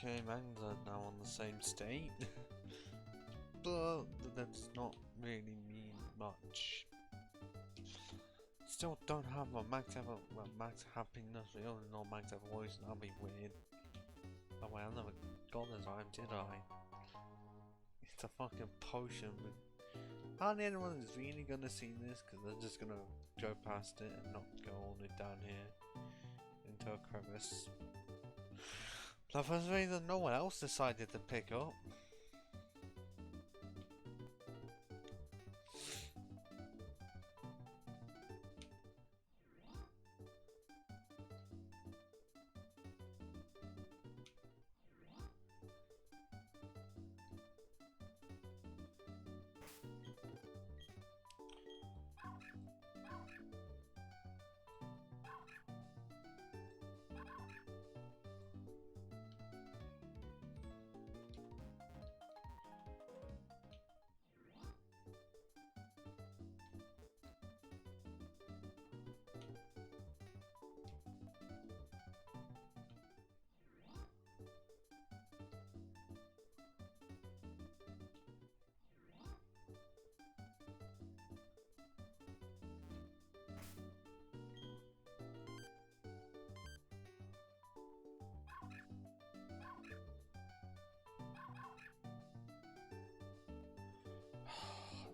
B: Okay, Magnus are now on the same state, but that does not really mean much. Still don't have a max happiness, we only know max evolution, that'll be weird. Oh wait, I never got this item, did I? It's a fucking potion, but hardly anyone is really gonna see this, because they're just gonna go past it and not go all the way down here. into a crevice. But for some reason, no one else decided to pick up.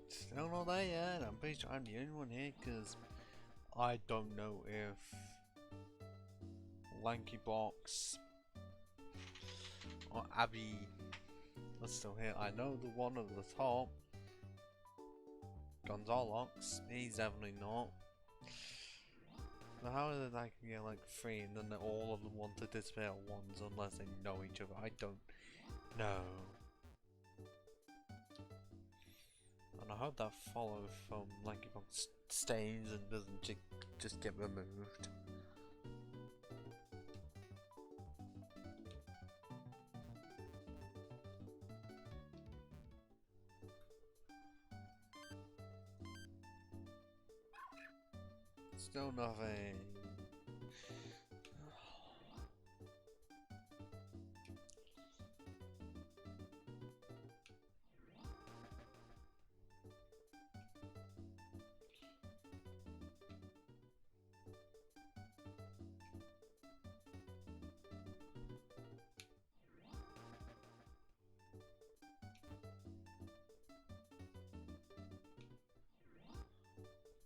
B: Still not there yet. I'm pretty sure I'm the only one here because I don't know if Lanky Box or Abby are still here. I know the one at the top, Gonzalox, he's definitely not. But how is it I can get like 3 and then all of them want to disappear at once unless they know each other? I don't know. And I hope that follow from Lanky Box stays and doesn't just get removed. Still nothing.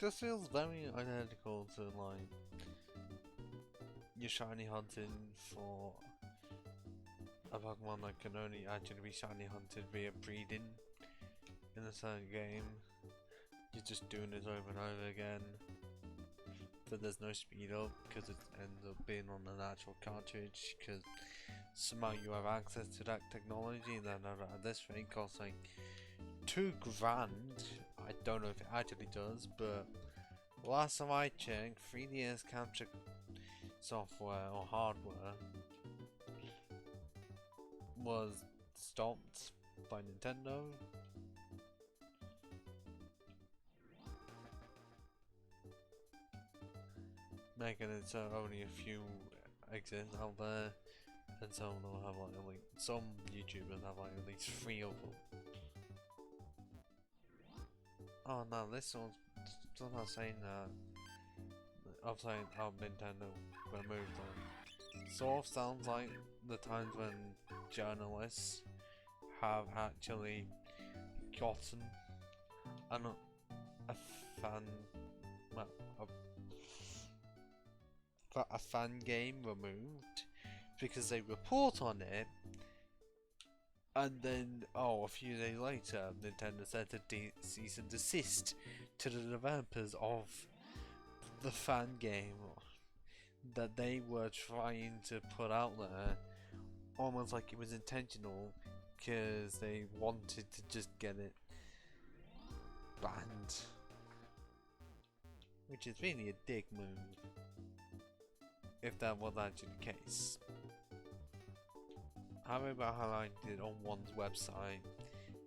B: This feels very identical to like you're shiny hunting for a Pokemon that can only actually be shiny hunted via breeding in a certain game. You're just doing this over and over again, but there's no speed up because it ends up being on an actual cartridge because somehow you have access to that technology. Then this thing costs like $2 grand. I don't know if it actually does, but last time I checked, 3DS capture software or hardware was stopped by Nintendo. Making it so only a few exist out there, and some will have like some YouTubers have like at least 3 of them. Oh no, this one's still not saying that. I'm saying Nintendo removed them. Sort of sounds like the times when journalists have actually gotten a fan, well, a fan game removed because they report on it. And then, a few days later, Nintendo said to cease and desist to the developers of the fan game that they were trying to put out there, almost like it was intentional, because they wanted to just get it banned. Which is really a dick move, if that was actually the case. How about how I did on one's website,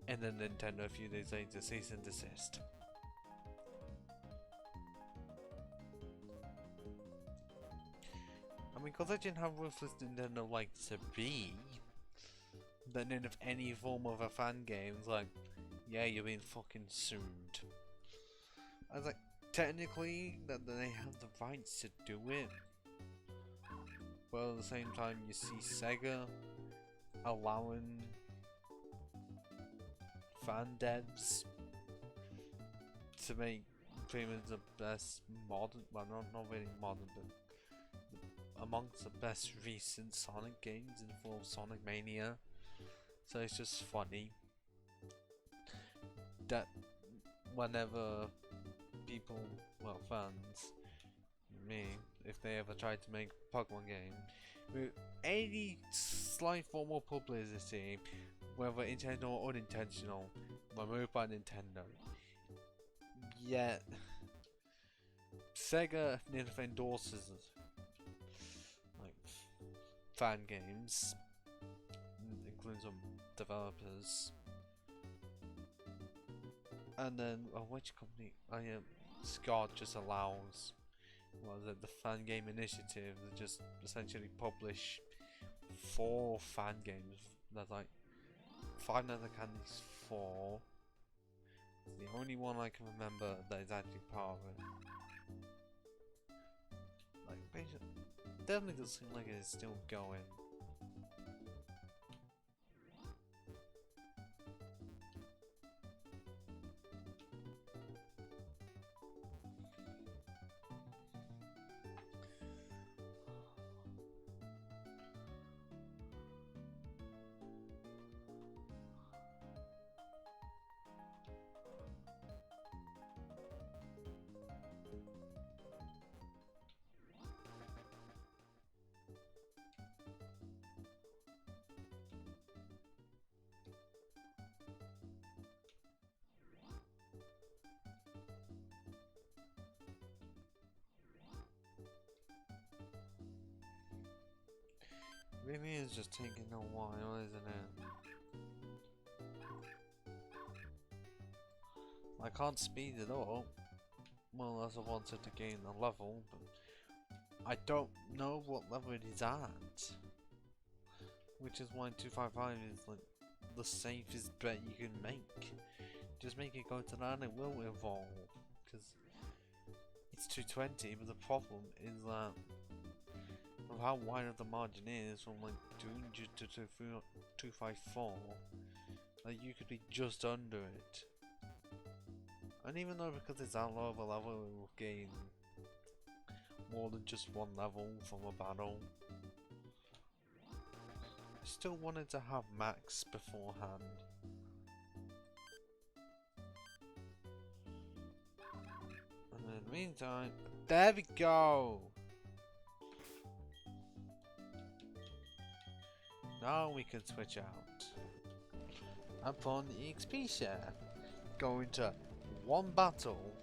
B: and then Nintendo a few days later cease and desist. I mean, considering how ruthless Nintendo likes to be, then if any form of a fan game is like, yeah, you're being fucking sued. I was like, technically, that they have the rights to do it. Well, at the same time, you see Sega allowing fan devs to make pretty much the best modern, well not really modern, but amongst the best recent Sonic games in the form of Sonic Mania. So it's just funny that whenever people, well, fans, me, if they ever tried to make a Pokemon game with any slight form of publicity, whether intentional or unintentional, removed by Nintendo. Yet Sega never endorses like fan games, including some developers. And then which company? Scott just allows, the fan game initiative that just essentially publish 4 fan games. That's like Five Nights at Candy's 4. It's the only one I can remember that is actually part of it. Like, basically, definitely does seem like it is still going. Really is just taking a while, isn't it? I can't speed it up. Well, as I wanted to gain the level, but I don't know what level it is at. Which is why 255 is like the safest bet you can make. Just make it go to that and it will evolve. Because it's 220, but the problem is that of how wide of the margin is from like 200 to 254, like you could be just under it. And even though because it's that low of a level it will gain more than just one level from a battle, I still wanted to have max beforehand. And in the meantime, there we go! Now we can switch out. Upon the XP share, go into one battle.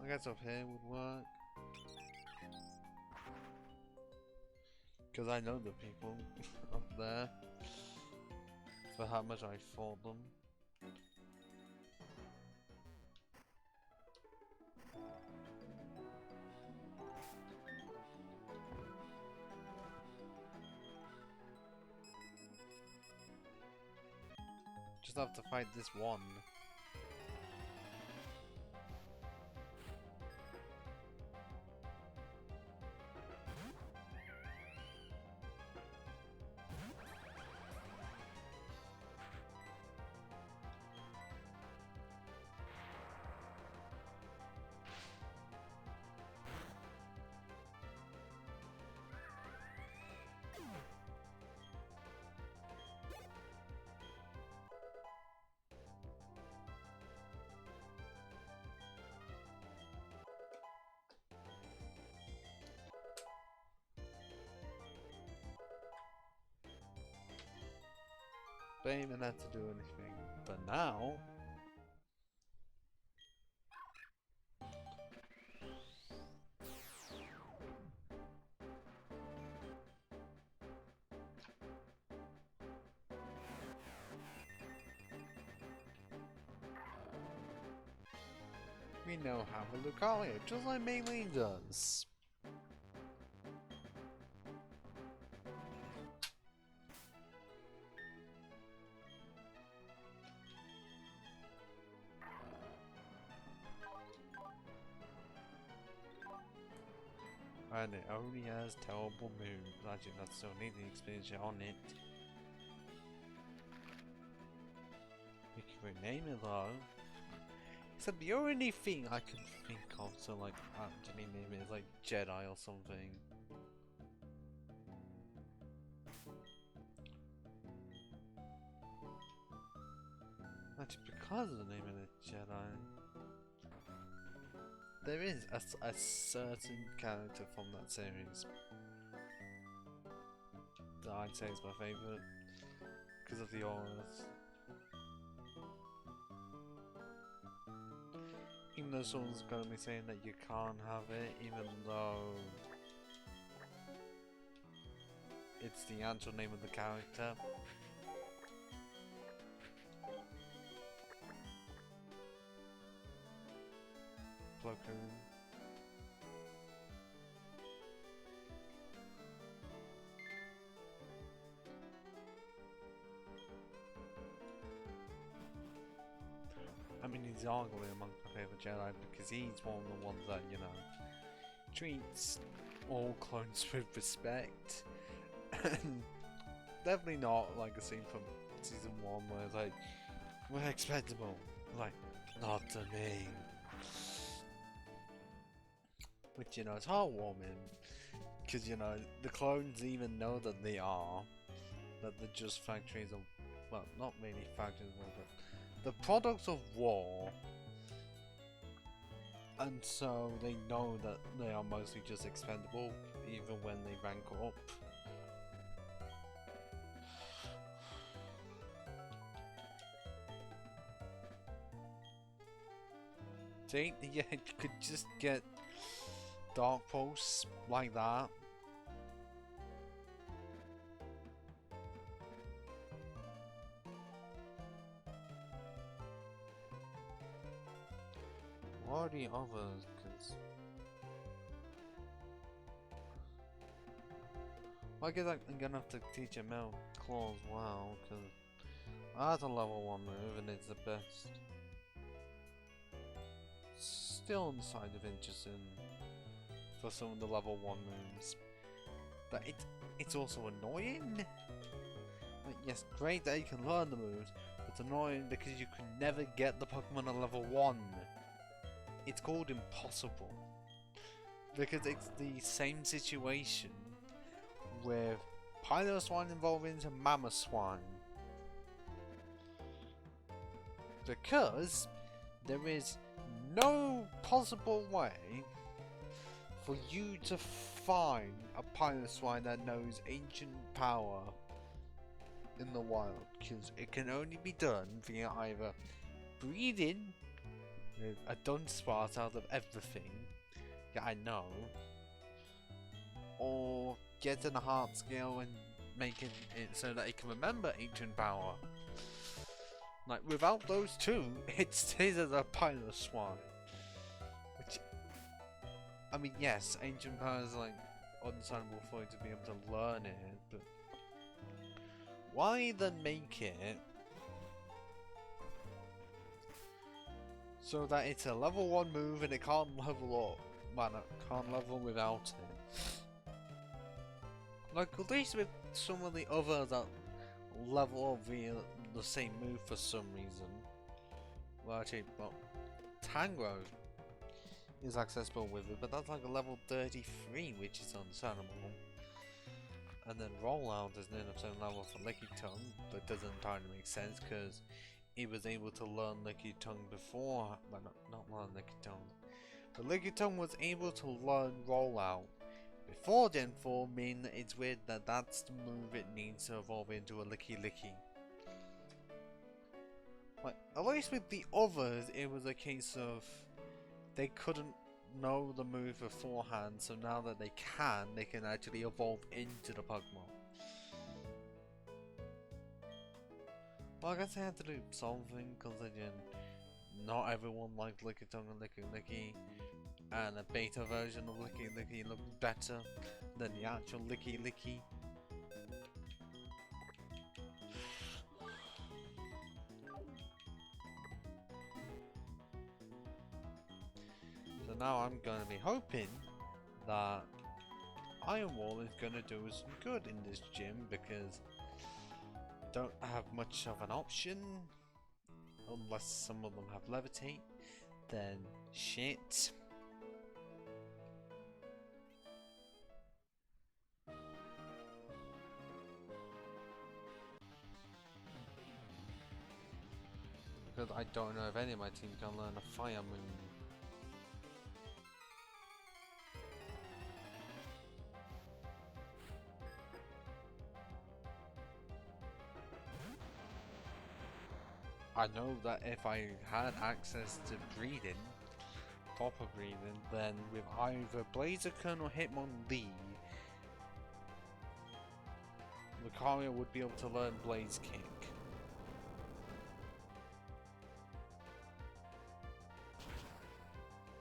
B: I guess up here would work. Because I know the people up there. For how much I fought them. Just have to fight this one. But ain't meant to do anything. But now we know how to Lucario, just like Maylene does. And it only has terrible moves. Actually, that's still need the expansion on it. We can rename it though. Except the only thing I can think of to like actually name it is like Jedi or something. Actually, because of the name of the Jedi, there is a certain character from that series that I'd say is my favourite because of the auras. Even though someone's gonna be saying that you can't have it, even though it's the actual name of the character. Plo Koon. I mean, he's arguably among my favourite Jedi because he's one of the ones that, you know, treats all clones with respect. And definitely not like a scene from season 1 where it's like, we're expendable. Like, not to me. Which, you know, it's heartwarming. Because, you know, the clones even know that they are. That they're just factories of, well, not really factories of war, but the products of war. And so they know that they are mostly just expendable, even when they rank up. See, yeah, you could just get dark posts like that. What are the others? Cause well, I guess I'm gonna have to teach him out claw as well, because that's a level 1 move and it's the best. Still on the side of interesting for some of the level 1 moves. But it's also annoying. Like, yes, great that you can learn the moves, but it's annoying because you can never get the Pokemon at level 1. It's called impossible. Because it's the same situation with Piloswine evolving into Mamoswine. Because there is no possible way for you to find a Piloswine that knows ancient power in the wild, because it can only be done via either breeding with a Dunsparce out of everything, yeah I know, or getting a heart scale and making it so that it can remember ancient power. Like, without those two, it stays as a Piloswine. Which, I mean, yes, ancient power is like understandable for you to be able to learn it, but why then make it so that it's a level 1 move and it can't level up? Man, it can't level without it. Like, at least with some of the others that level up via the same move for some reason. Well, actually, well, Tango is accessible with it, but that's like a level 33, which is understandable. And then Rollout is near the same level for Lickitung, but doesn't entirely make sense because he was able to learn Lickitung before. Well, not learn Lickitung, but Lickitung was able to learn Rollout before Gen 4, meaning that it's weird that that's the move it needs to evolve into a Licky. Like, at least with the others, it was a case of they couldn't know the move beforehand, so now that they can actually evolve into the Pokemon. Well, I guess they had to do something, considering not everyone liked Lickitung and Licky, and a beta version of Licky looked better than the actual Licky. So now I'm going to be hoping that Iron Wall is gonna do us some good in this gym because don't have much of an option unless some of them have levitate, then shit. Because I don't know if any of my team can learn a fire moon. I know that if I had access to breeding, proper breeding, then with either Blaziken or Hitmonlee, Lucario would be able to learn Blaze Kick.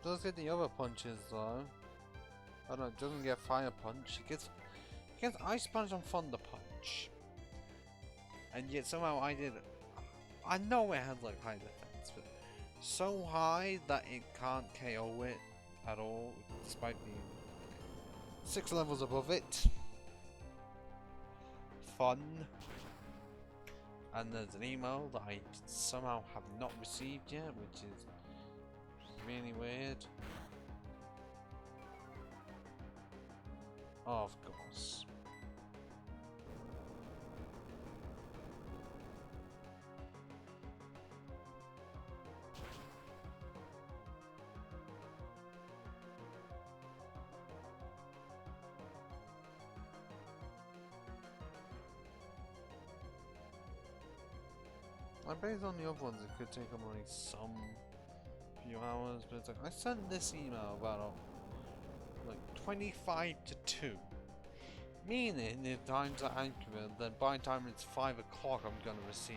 B: Does get the other punches though. Oh no, it doesn't get Fire Punch. It gets Ice Punch and Thunder Punch. And yet somehow I know it has like high defense, but so high that it can't KO it at all, despite being 6 levels above it. Fun. And there's an email that I somehow have not received yet, which is really weird. Oh, of course. And based on the other ones, it could take them like some few hours, but it's like, I sent this email about like 25 to 2. Meaning, if times are accurate, then by the time it's 5 o'clock, I'm gonna receive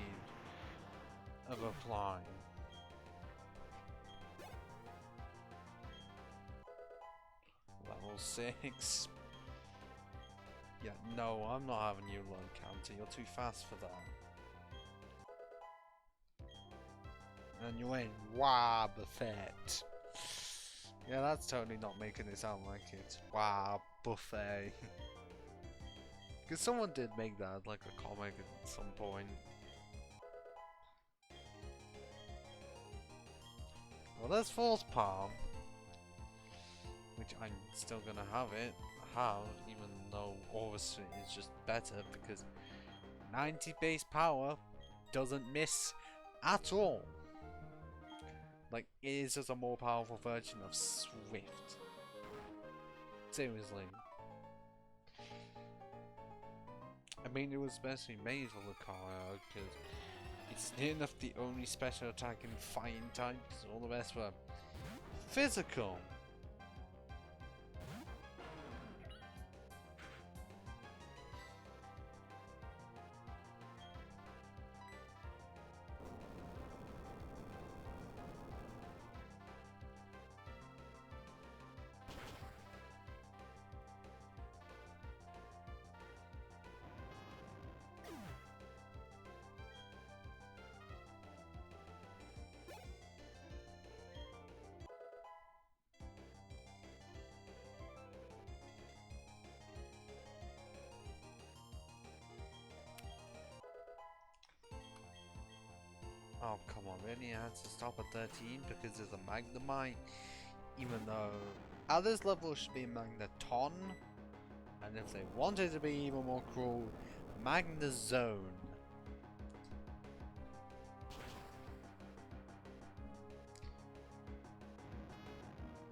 B: a reply. Level 6. Yeah, no, I'm not having you learn counter. You're too fast for that. And you ain't wow buffet. Yeah, that's totally not making it sound like it. Wow buffet. Because someone did make that like a comic at some point. Well, there's False Palm, which I'm still gonna have, even though Aurus is just better because 90 base power doesn't miss at all. Like, it is just a more powerful version of Swift. Seriously. I mean, it was especially made for Lucario because it's near enough the only special attack in fighting types. All the rest were physical. Oh, come on, really? It has to stop at 13 because there's a Magnemite? Even though at this level it should be a Magneton. And if they wanted to be even more cruel, Magnezone.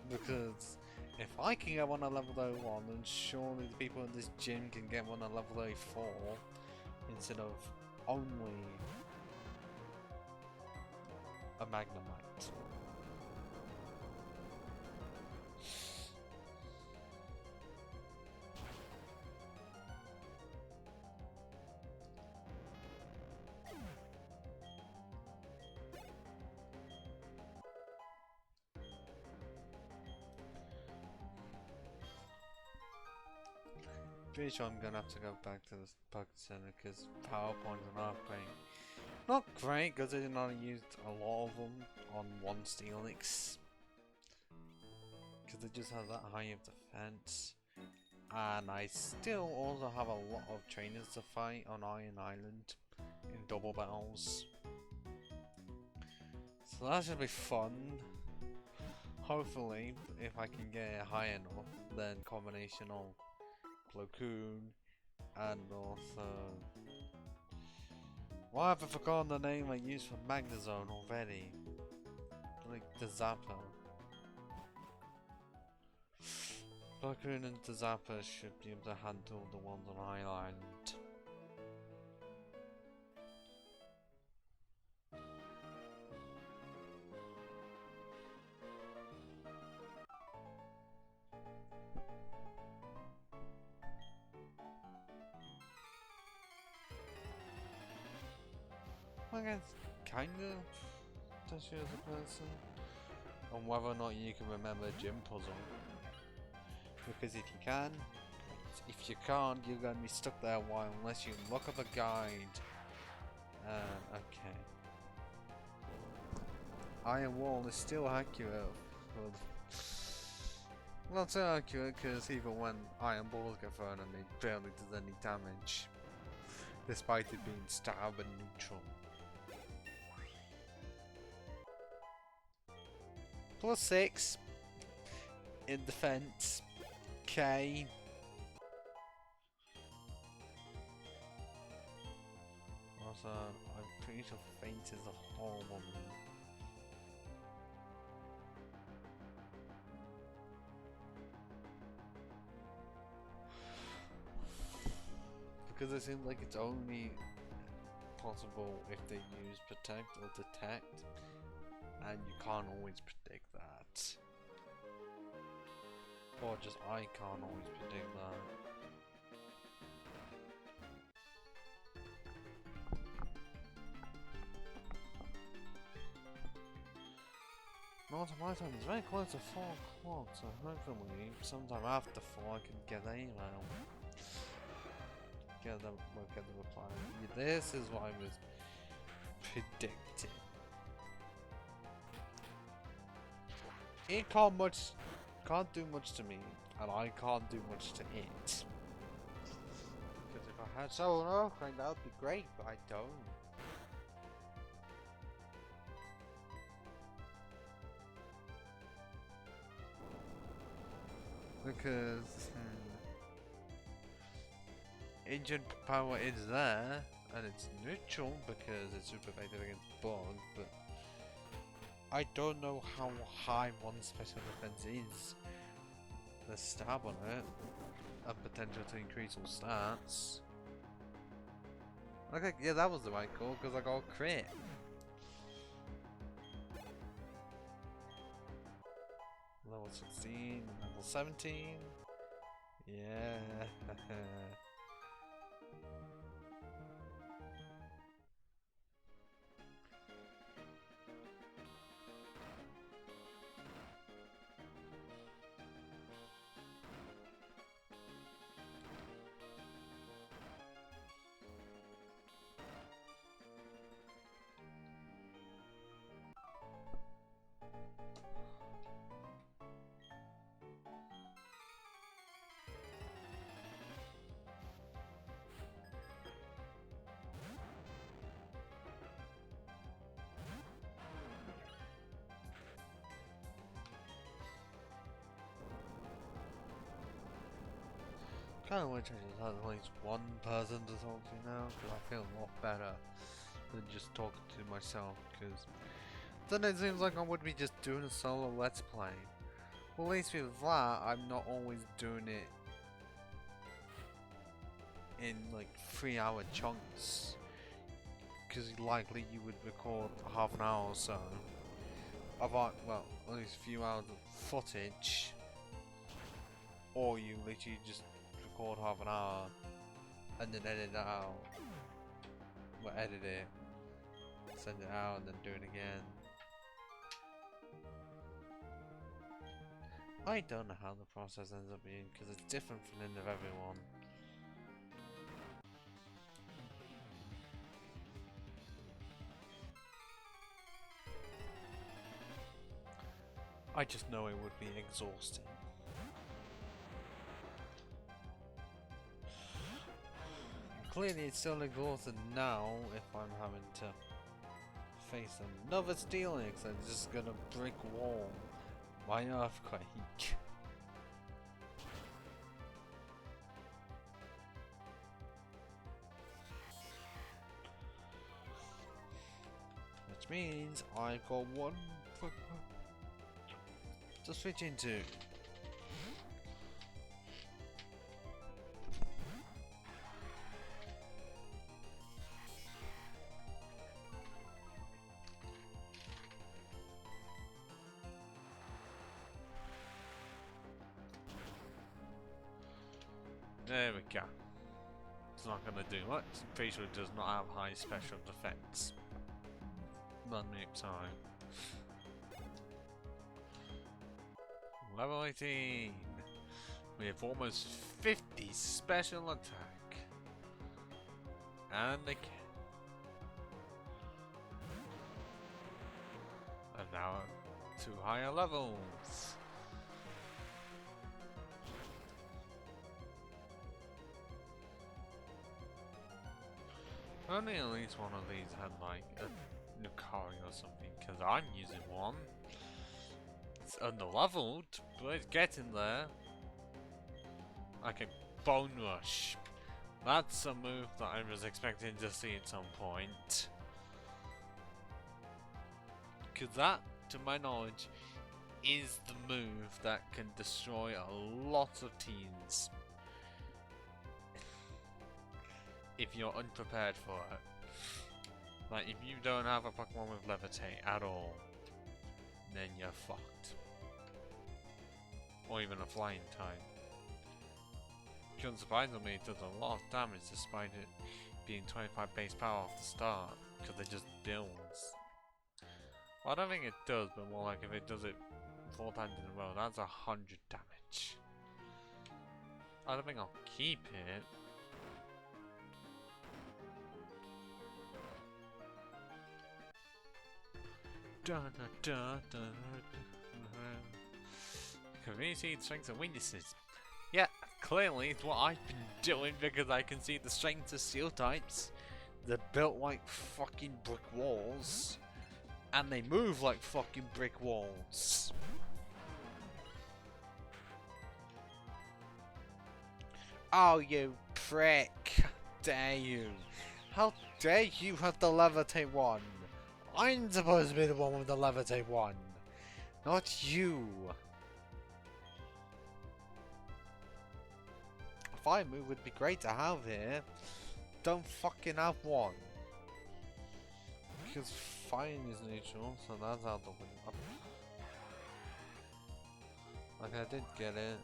B: Because if I can get one at level 1, then surely the people in this gym can get one at level 4 instead of only a Magnemite. Pretty sure I'm gonna have to go back to the Poké Center because PowerPoint are not great. Not great because I did not use a lot of them on one Steelix. Because they just have that high of defense. And I still also have a lot of trainers to fight on Iron Island in double battles. So that should be fun. Hopefully, if I can get it high enough, then combination of Plo Koon and also... Why have I forgotten the name I used for Magnezone already? Like the Zapper. Plo Koon and the Zapper should be able to handle the ones on Island. I guess kind of touch you as a person. On whether or not you can remember a gym puzzle. Because if you can, if you can't, you're going to be stuck there a while unless you look up a guide. Okay. Iron Wall is still accurate. Not so accurate because even when iron balls get thrown and it barely does any damage. Despite it being stab and neutral. +6 in defense. Okay. Also, I'm pretty sure Faint is a horrible move. Because it seems like it's only possible if they use Protect or Detect, and you can't always predict that. Or just I can't always predict that. Not my time is very close to 4 o'clock, so hopefully sometime after 4 I can get an email. Get the reply. Yeah, this is what I was predicting. It can't do much to me, and I can't do much to it. Because if I had someone else, that would be great, but I don't. Because Ancient power is there, and it's neutral because it's super effective against Bug, but I don't know how high one special defense is. The stab on it, and potential to increase all stats. Okay, yeah, that was the right call because I got a crit. Level 16, level 17. Yeah. Kind of wish I just had at least one person to talk to now, because I feel a lot better than just talking to myself, because then it seems like I would be just doing a solo let's play. Well, at least with that, I'm not always doing it in like 3-hour chunks, because likely you would record half an hour or so of well, at least a few hours of footage, or you literally just record half an hour and then edit it out. Well, edit it, send it out, and then do it again. I don't know how the process ends up being because it's different for the end of everyone. I just know it would be exhausting. Clearly it's still exhausted now if I'm having to face another Steel X and just gonna brick wall my earthquake. Which means I've got one to switch into.
A: There we go. It's not gonna do much. Pretty sure it does not have high special defense. But maybe sorry. Level 18. We have almost 50 special attack. And again. And now to higher levels. Only at least one of these had like a Nukari or something, because I'm using one. It's under-leveled, but it's getting there. Like a Bone Rush. That's a move that I was expecting to see at some point. Because that, to my knowledge, is the move that can destroy a lot of teams. If you're unprepared for it. Like, if you don't have a Pokemon with Levitate at all, then you're fucked. Or even a Flying type. Unsurprisingly, it does a lot of damage despite it being 25 base power off the start, because it just builds. Well, I don't think it does, but more like if it does it 4 times in a row, that's 100 damage. I don't think I'll keep it. Community strengths and weaknesses. Yeah, clearly it's what I've been doing because I can see the strengths of steel types. They're built like fucking brick walls. And they move like fucking brick walls. Oh, you prick. How dare you? How dare you have the Levitate one? I'm supposed to be the one with the Levitate one. Not you. A fire move would be great to have here. Don't fucking have one. Because fire is neutral, so that's out the window. Like, I did get it.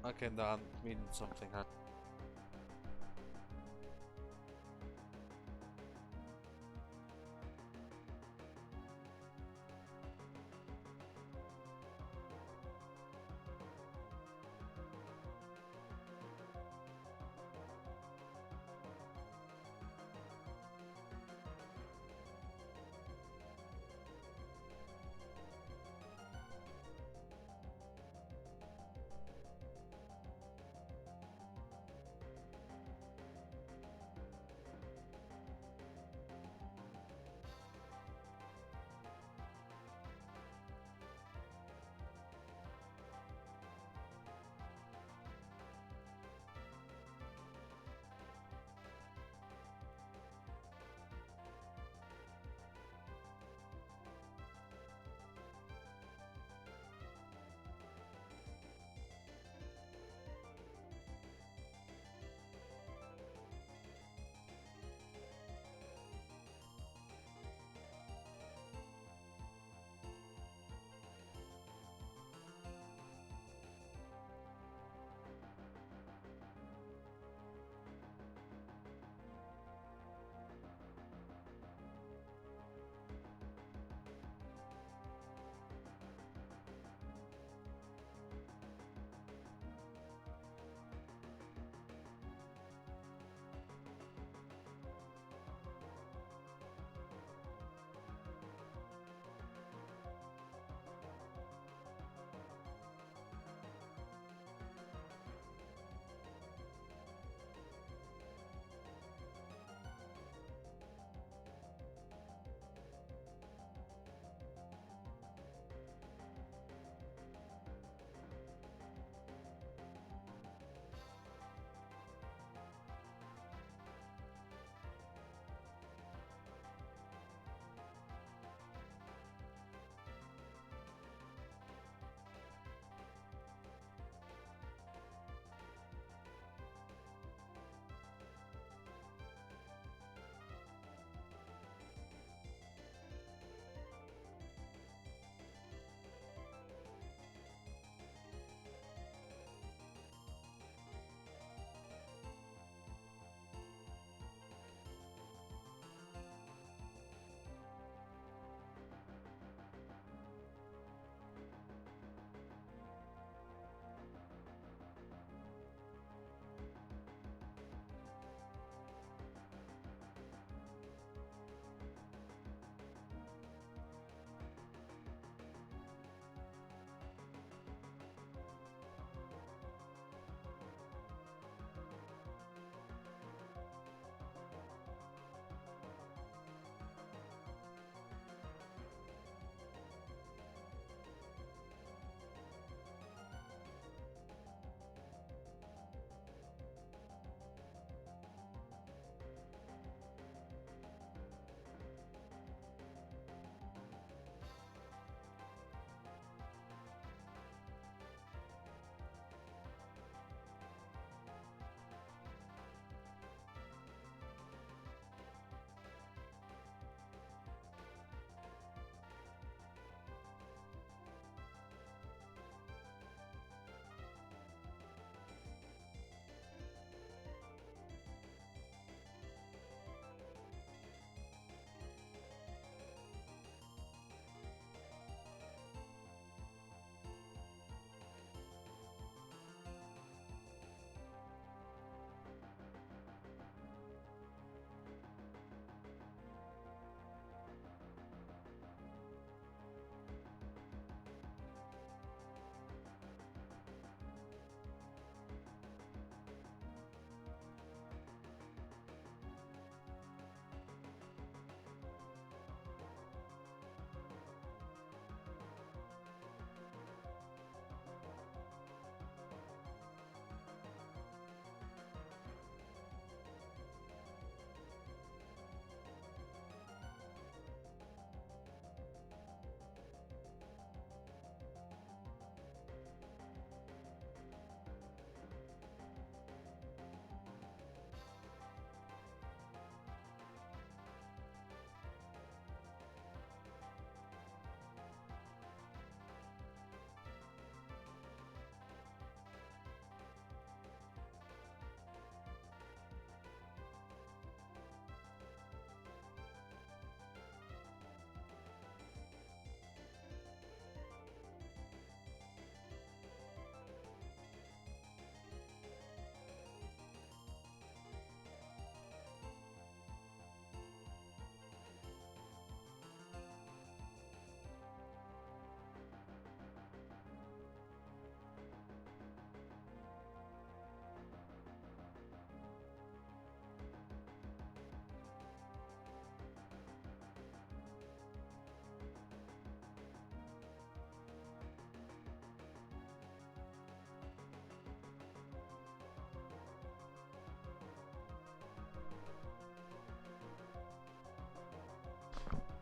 A: Okay, that means something.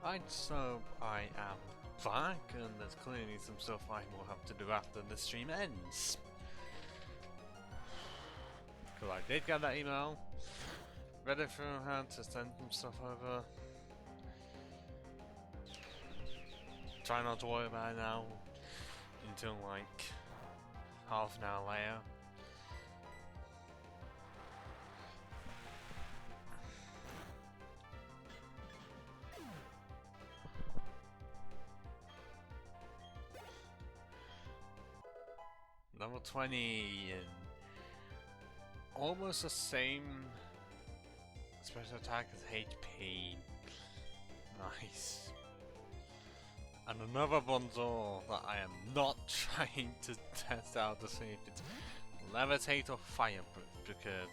B: Right, so I am back, and there's clearly some stuff I will have to do after the stream ends. Because I did get that email, read it through, had to send some stuff over. Try not to worry about it now until like half an hour later. Level 20 and almost the same special attack as HP. Nice. And another bundle that I am not trying to test out to see if it's levitate or fireproof, because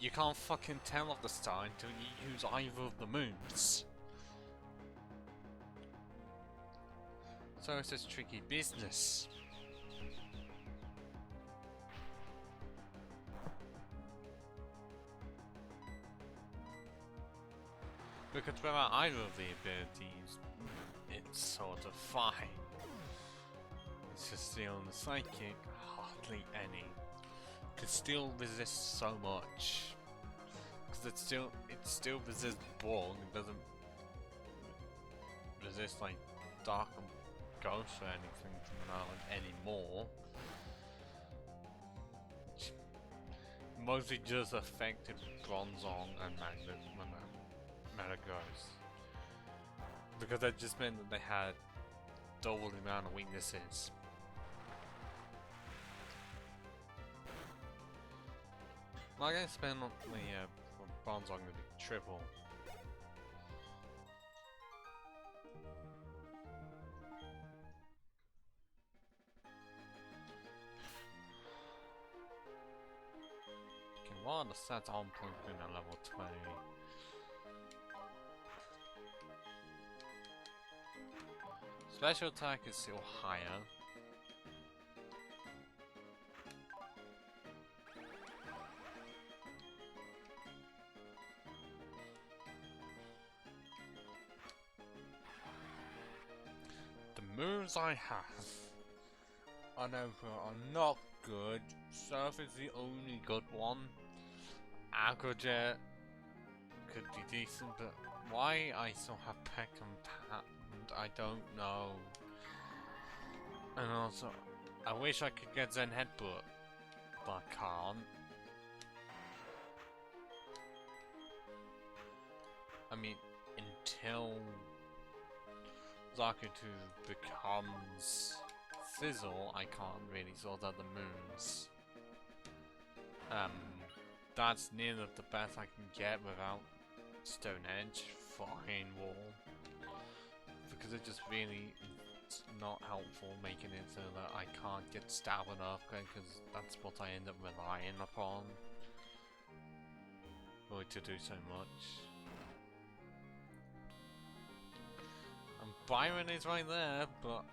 B: you can't fucking tell at the start until you use either of the moves. So it's just tricky business. Because without either of the abilities, it's sort of fine. It's just the on the psychic, hardly any. Could still resist so much. Because it still resists Borg, it doesn't resist like Dark and Ghost or anything from now on anymore. Mostly just affected Bronzong and Magnus when that meta goes. Because that just meant that they had double the amount of weaknesses. Like I spent on the Bronzong to be triple. What are the stats on point between at level 20? Special attack is still higher. The moves I have on Emperor are not good. Surf is the only good one. Agrojet could be decent, but why I still have Peck and Patent, I don't know. And also, I wish I could get Zen Headbutt, but I can't. I mean, until Zakutu becomes Fizzle, I can't really sort out the moves. That's nearly the best I can get without Stone Edge for Iron Wall, because it just really is not helpful making it so that I can't get stabbed with Earthquake, because that's what I end up relying upon to do so much. And Byron is right there, but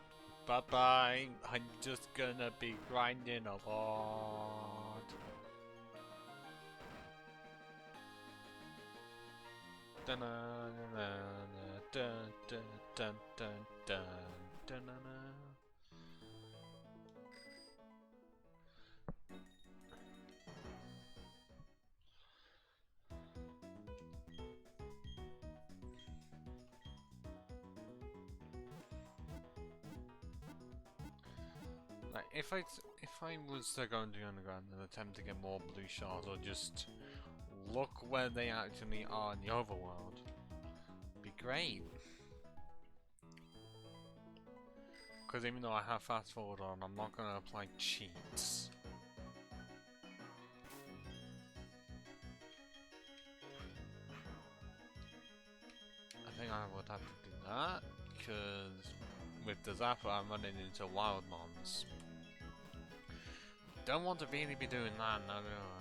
B: bye bye, I'm just gonna be grinding a lot. Dun dun dun dun dun dun dun dun dun. Like if I was to go into the underground and attempt to get more blue shards, or just look where they actually are in the overworld, be great. Because even though I have fast forward on, I'm not going to apply cheats. I think I would have to do that, because with the Zapper I'm running into wild mons. Don't want to really be doing that, no, do I?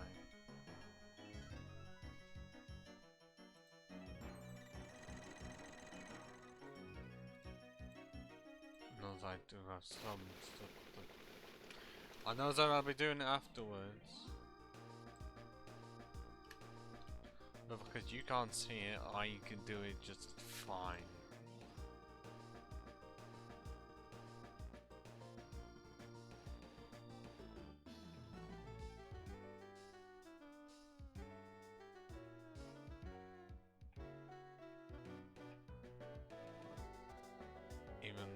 B: I do have some stuff, but I know that I'll be doing it afterwards.
A: But because you can't see it, I can do it just fine. Even...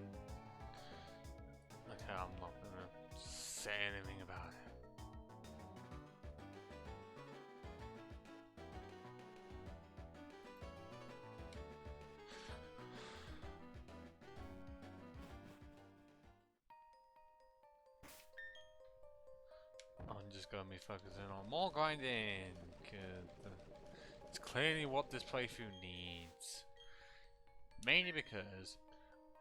A: Okay, I'm not gonna say anything about it. I'm just gonna be focusing on more grinding, cause it's clearly what this playthrough needs. Mainly because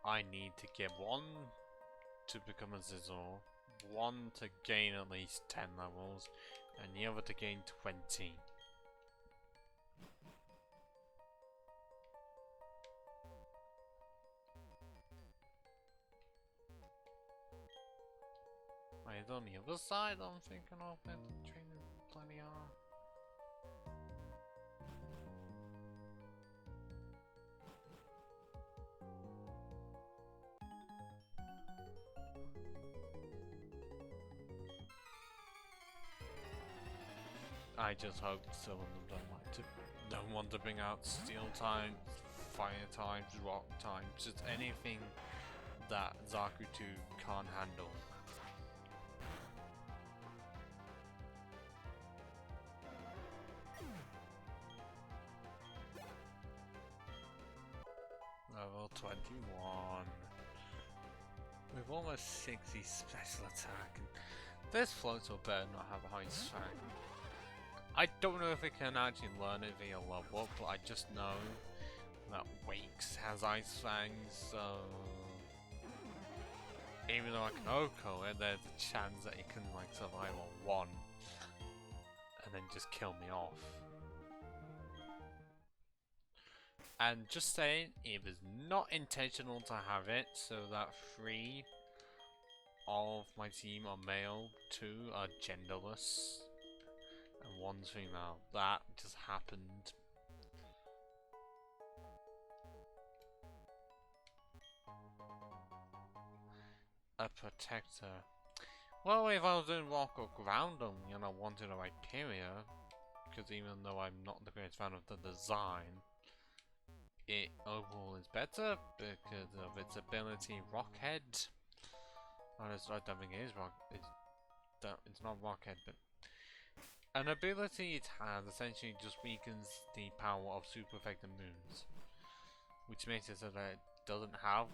A: I need to get one to become a Zizzle, one to gain at least 10 levels, and the other to gain 20. Wait, on the other side I'm thinking of it, training plenty are. I just hope some of them don't want to bring out steel types, fire types, rock types, just anything that Zaku 2 can't handle. Level 21 with almost 60 special attack. And this floats will better not have a high fang. I don't know if it can actually learn it via level up, but I just know that Wakes has Ice Fangs, so even though I can Oko it, there's a chance that it can like survive on one and then just kill me off. And just saying, it was not intentional to have it, so that 3 of my team are male, 2 are genderless, and 1's female. That just happened. A protector. Well, if I was doing rock or ground only and I wanted a Hyperia, because even though I'm not the greatest fan of the design, it overall is better because of its ability Rockhead. I don't think it is Rock. It's not Rockhead, but an ability it has essentially just weakens the power of super effective moves, which makes it so that it doesn't have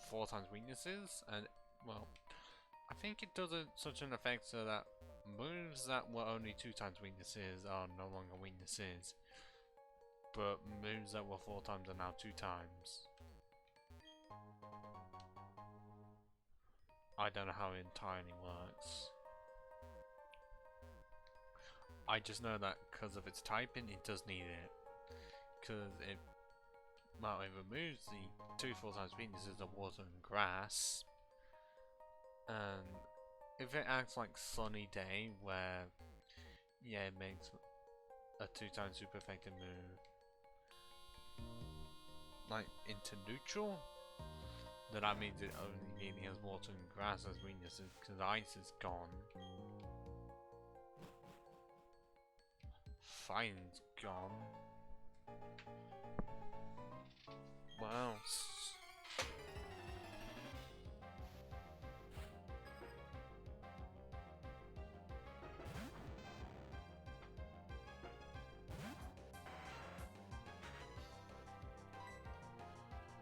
A: 4 times weaknesses, and well, I think it does such an effect so that moves that were only 2 times weaknesses are no longer weaknesses, but moves that were 4 times are now 2 times. I don't know how it entirely works. I just know that because of its typing, it does need it. Because it removes the 2 4 times weaknesses of water and grass. And if it acts like Sunny Day, where, yeah, it makes a 2 times super effective move like into neutral, then that means it only really has water and grass as weaknesses because ice is gone. Fine's gone. What else?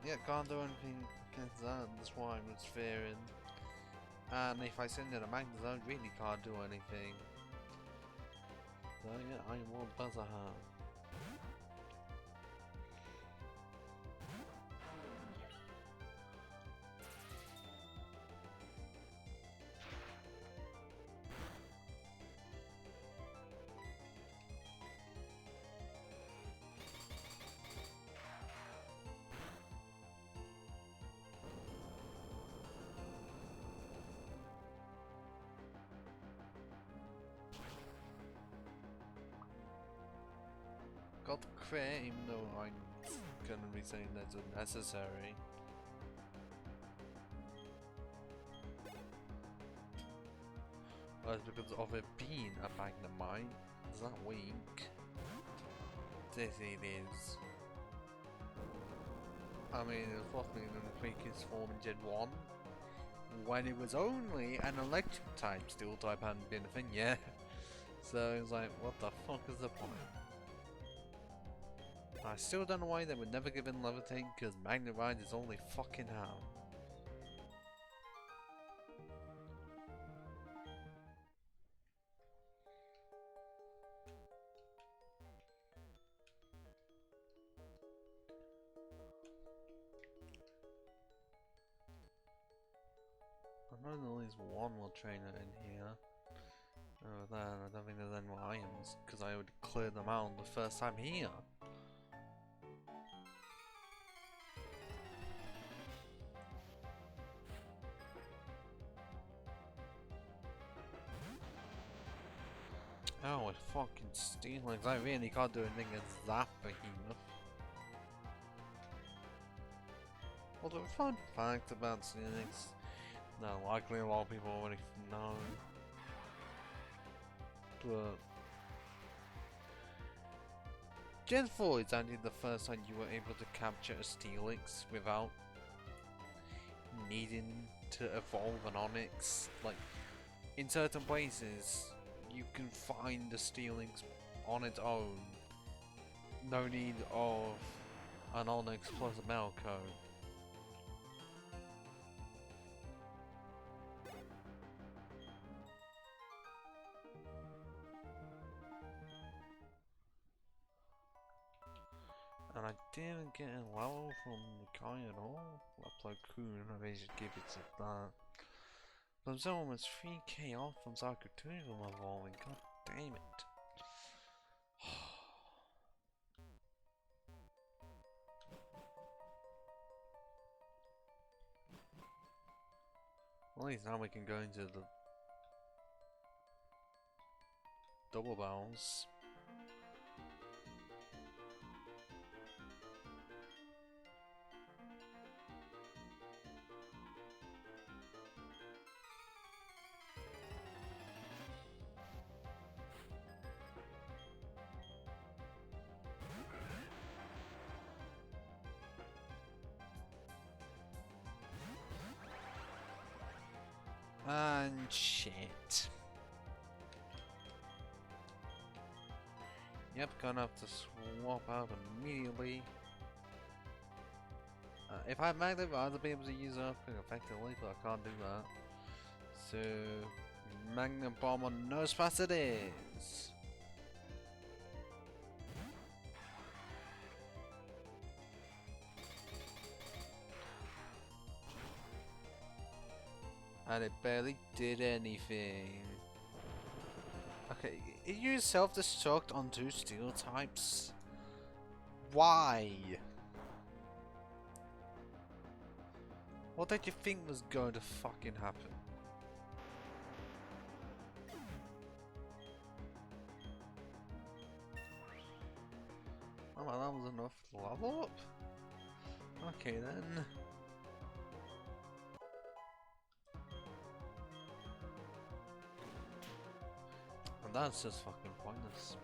B: Yeah, can't do anything against that, that's why I was fearing. And if I send in a Magna Zone, really can't do anything. So yeah, I want Buzzer Heart. got the crit, even though I'm gonna be saying that's unnecessary. Well, it's because of it being a Magnemite. Is that weak? This it is. I mean, it was possibly the weakest form in Gen 1. When it was only an electric type, steel type hadn't been a thing yet. So it was like, what the fuck is the point? I still don't know why they would never give in Levitate, because Magnemite is only fucking hell. I know there is one more trainer in here. Over there, and I don't think there's any more items, because I would clear them out the first time here. Oh, it's fucking stealing. I really can't do anything against that behemoth. Although, fun fact about Steelix, now likely a lot of people already know, but Gen 4 is actually the first time you were able to capture a Steelix without needing to evolve an Onyx. Like, in certain places, you can find the Steelix on its own. No need of an Onyx plus a Melco. And I didn't get a level from the guy at all. Upload Coon, I should give it to that. But I'm still almost 3k off from Zaku 2 from evolving, god damn it. Well, at least now we can go into the double barrels. And shit. Yep, gonna have to swap out immediately. If I had Magnet, I'd be able to use up effectively, but I can't do that. So, Magnet Bomb on Nose Pass it is. And it barely did anything. Okay, it used self-destruct on 2 steel types. Why? What did you think was going to fucking happen? Oh well, that was enough to level up. Okay then. And that's just fucking pointless.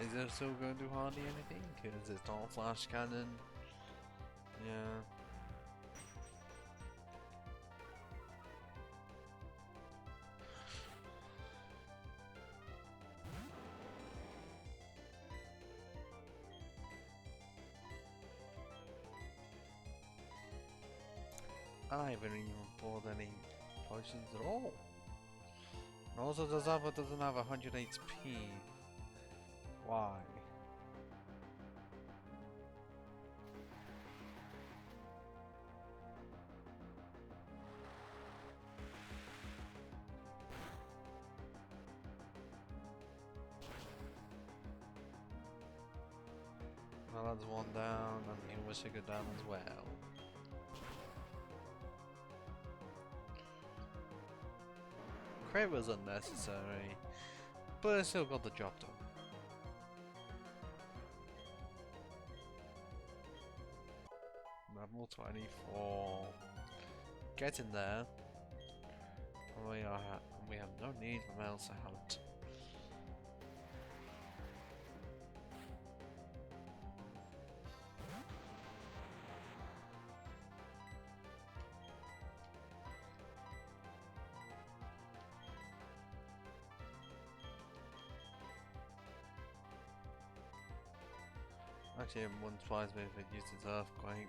B: Is it still going to do hardly anything? Because it's not flash cannon. Yeah. I haven't even bought any potions at all. And also, the Zappa doesn't have 100 HP. Why? Well, that's one down, and the humor should go down as well. Crit was unnecessary, but it still got the job done. Level 24. Get in there. We have no need for mouse out. Actually, it wouldn't surprise me if it uses Earthquake.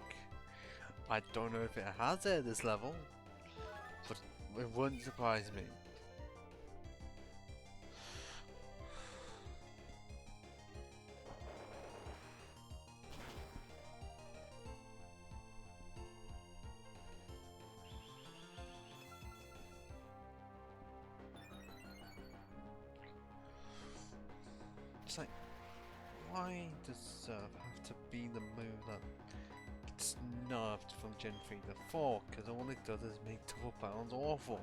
B: I don't know if it has it at this level, but it wouldn't surprise me. It's like, why does Surf have to be the move that gets nerfed from Gen 3 to 4? Because all it does is make double bounds awful.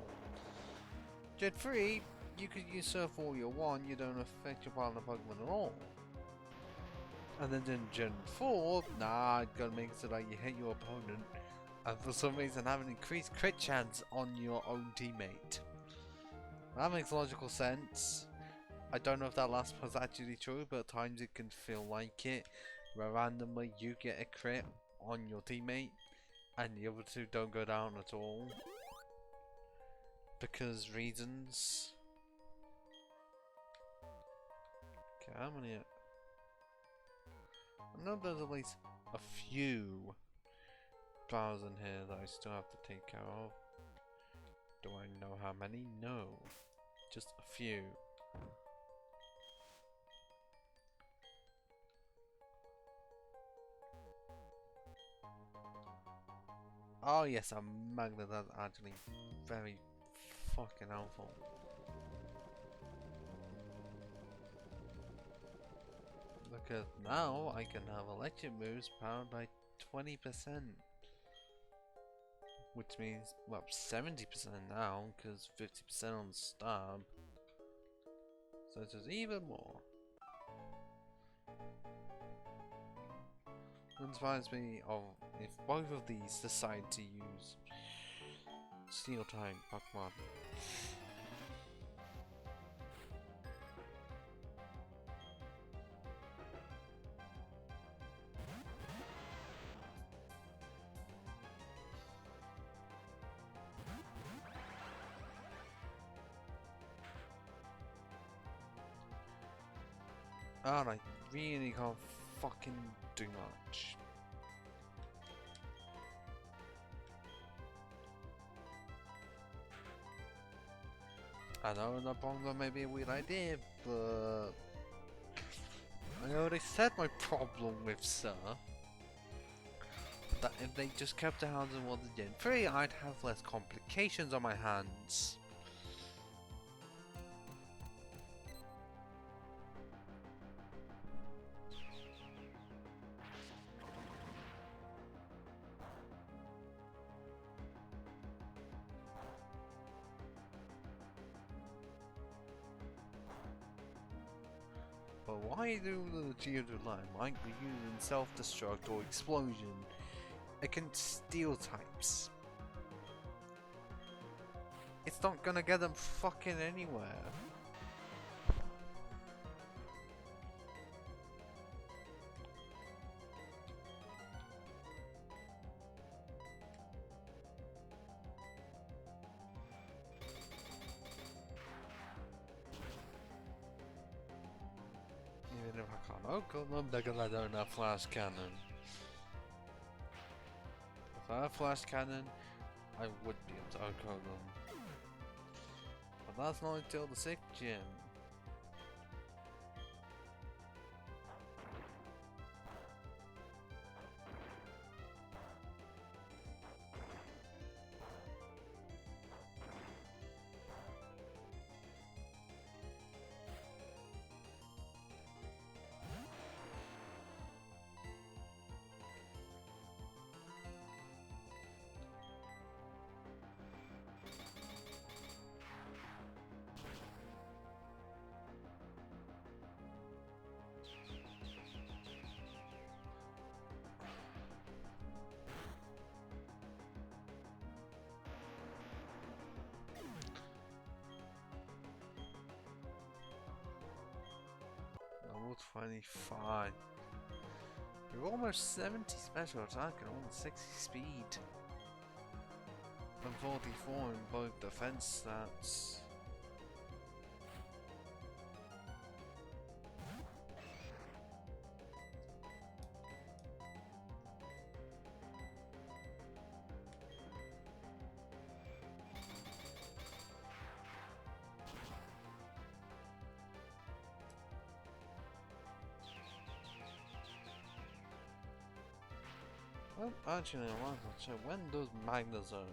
B: Gen 3, you could use Surf all you want, you don't affect your partner Pokemon at all. And then in Gen 4, nah, you gotta make it so that you hit your opponent, and for some reason have an increased crit chance on your own teammate. That makes logical sense. I don't know if that last part's actually true, but at times it can feel like it, where randomly you get a crit on your teammate, and the other two don't go down at all. Because reasons. Okay, how many? I know there's at least a few bars in here that I still have to take care of. Do I know how many? No. Just a few. Oh yes, a magnet, that's actually very fucking helpful. Because now I can have electric moves powered by 20%. Which means, well, 70% now, because 50% on stab. So it's just even more. It inspires me of if both of these decide to use Steel type Pokemon. And I really can't fucking do much. I know the bongo may be a weird idea, but I already said my problem with Surf. That if they just kept their hands on the Gen 3, I'd have less complications on my hands. But why do the Geodude line might be using self-destruct or explosion against steel types? It's not gonna get them fucking anywhere. Even if I can't Oko them because I don't have flash cannon. If I had flash cannon, I would be able to Oko them. But that's not until the 6th gym. 25. You're almost 70 special attack and almost 60 speed. And 44 in both defense stats. Well, actually, I want to check, when does Magnezone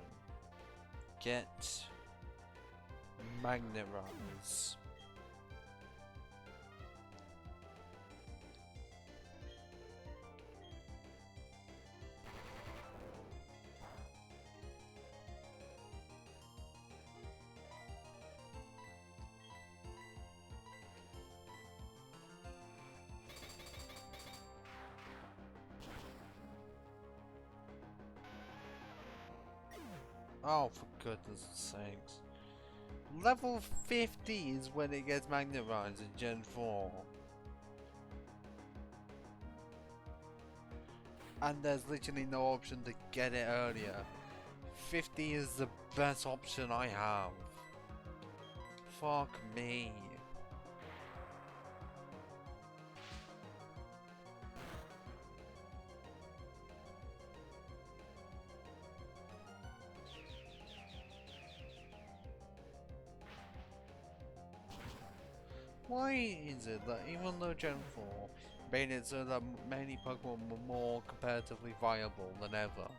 B: get Magnet Rise? Oh, for goodness sakes. Level 50 is when it gets Magnet Rise in Gen 4. And there's literally no option to get it earlier. 50 is the best option I have. Fuck me. Why is it that even though Gen 4 made it so that many Pokemon were more comparatively viable than ever,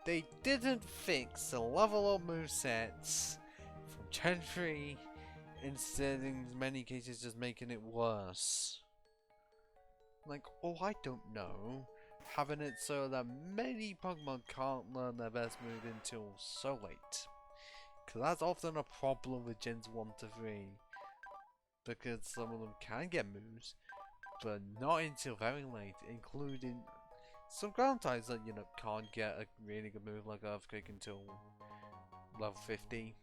B: they didn't fix the level up movesets from Gen 3, instead in many cases just making it worse? Like, oh, I don't know, having it so that many Pokemon can't learn their best move until so late. Because that's often a problem with Gens 1 to 3. Because some of them can get moves, but not until very late, including some ground types that, you know, can't get a really good move like Earthquake until level 50.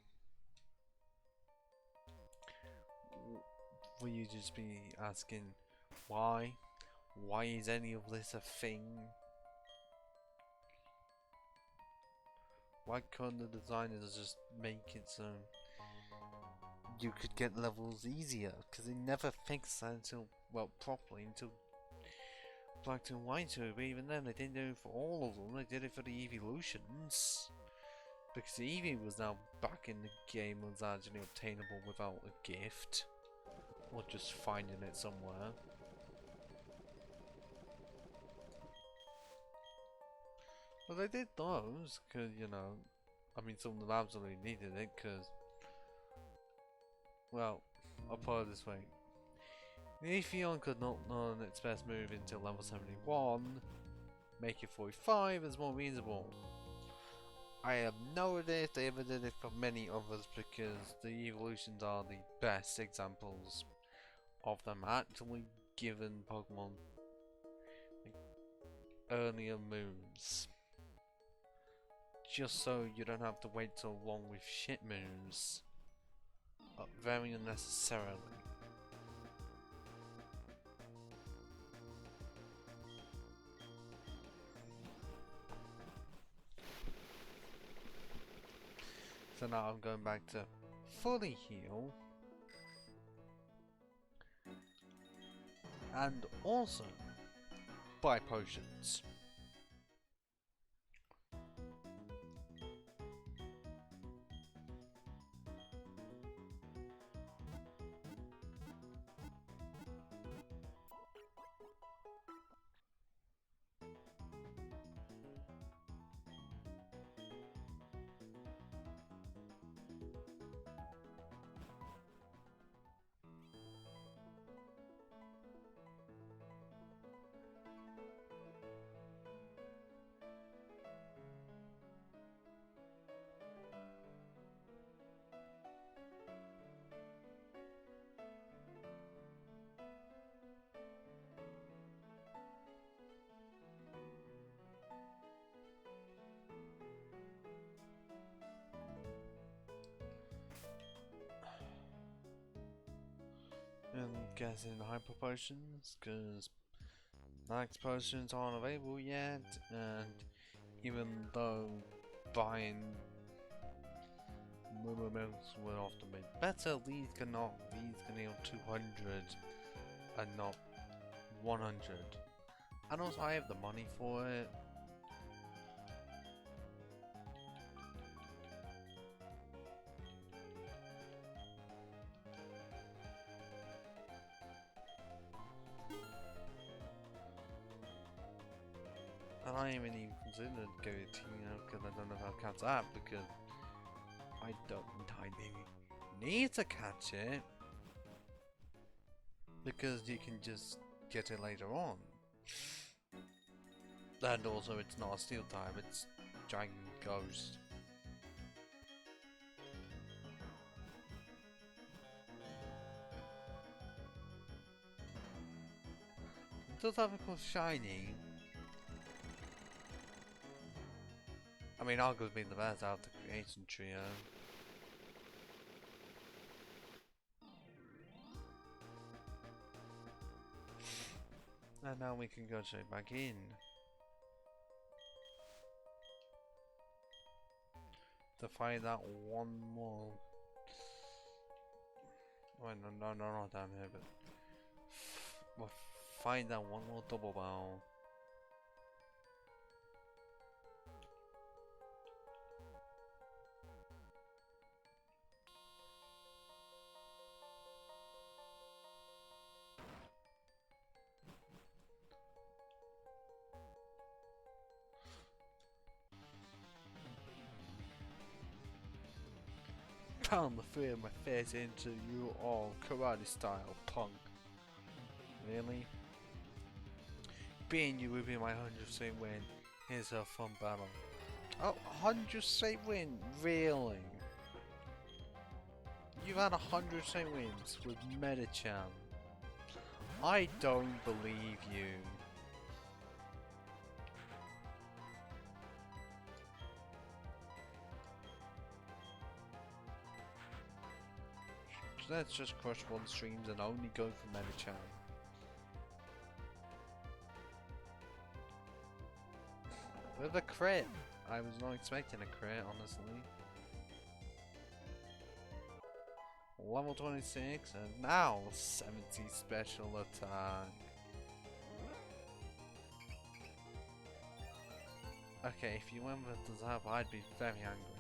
B: Will you just be asking why? Why is any of this a thing? Why couldn't the designers just make it so you could get levels easier? Because they never fixed that until, well, properly until Black and White 2, but even then they didn't do it for all of them, they did it for the evolutions. Because the Eevee was now back in the game, was actually obtainable without a gift. Or just finding it somewhere. But they did those, because, you know, I mean, some of them absolutely needed it, because, well, I'll put it this way. Leafeon could not learn its best move until level 71, make it 45 is more reasonable. I have no idea if they ever did it for many others, because the evolutions are the best examples of them actually giving Pokemon like, earlier moves. Just so you don't have to wait so long with shit moves. Very unnecessarily. So now I'm going back to fully heal. And also buy potions. getting hyper potions because max potions aren't available yet, and even though buying Momo Milks would often be better, these can heal 200 and not 100. And also I have the money for it. And I haven't even considered guillotine because I don't know how to catch that, because I need to catch it, because you can just get it later on. And also it's not a steel type, it's Dragon Ghost. It does have a cool shiny. I mean, arguably the best out of the creation trio. And now we can go straight back in. To find out one more. Wait, no, not down here, but we'll find out one more double barrel. Pound the fear of my face into you all, karate style, punk. Really? Being you will be my 100th straight win. Here's a fun battle. Oh, 100 straight win? Really? You've had 100 straight wins with Metachan. I don't believe you. Let's just crush one streams and only go for Metachan. With a crit! I was not expecting a crit, honestly. Level 26 and now 70 special attack. Okay, if you went with the Zap, I'd be very angry.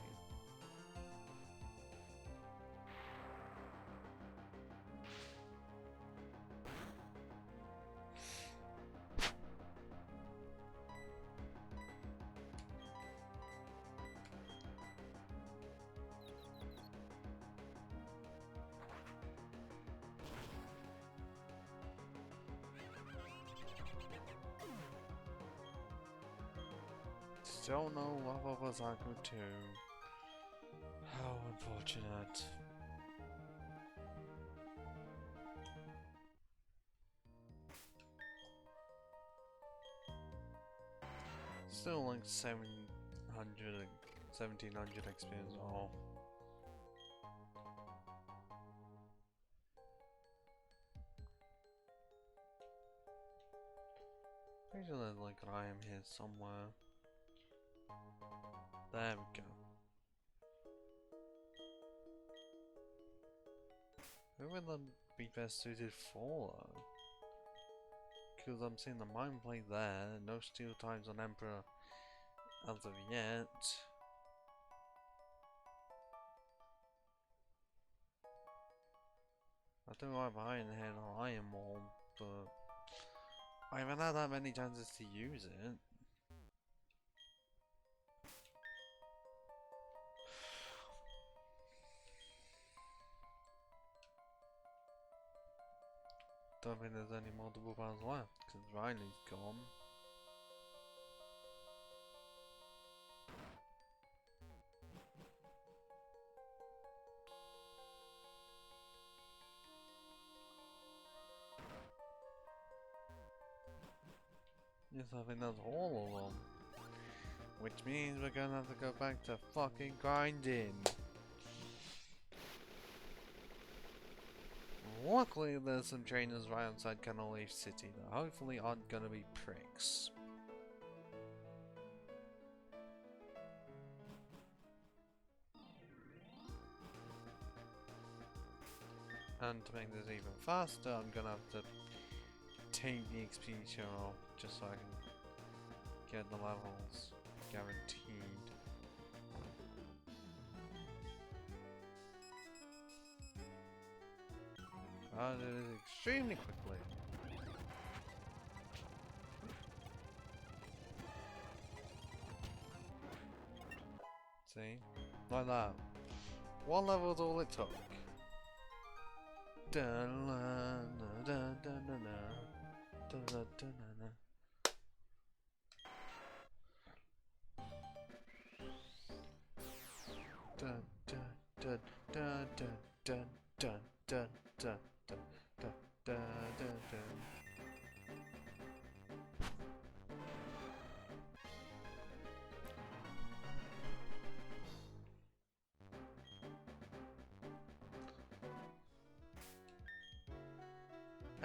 B: Don't know what was I going to. How unfortunate. Still like 1700 experience off. Pretty sure there's like I am here somewhere. There we go. Who would that be best suited for though? Because I'm seeing the mind play there, no steel types on Emperor as of yet. I do have Iron Head or Iron Maul, but I haven't had that many chances to use it. Don't think there's any more double barrels left, because Riley's gone. Yes, I think that's all of them. Which means we're gonna have to go back to fucking grinding. luckily there's some trainers right outside Canolave City that hopefully aren't gonna be pricks. And to make this even faster, I'm gonna have to take the XP share off just so I can get the levels guaranteed. And it is extremely quickly. See? Like that. One level is all it took.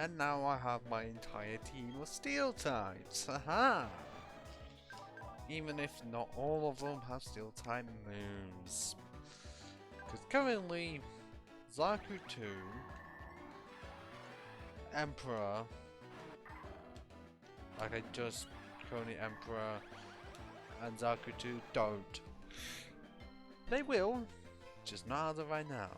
B: And now I have my entire team of steel types. Haha! Even if not all of them have steel type moves. Because currently, Zaku 2, Emperor, like I just currently Emperor, and Zaku 2 don't. They will, just not as of right now.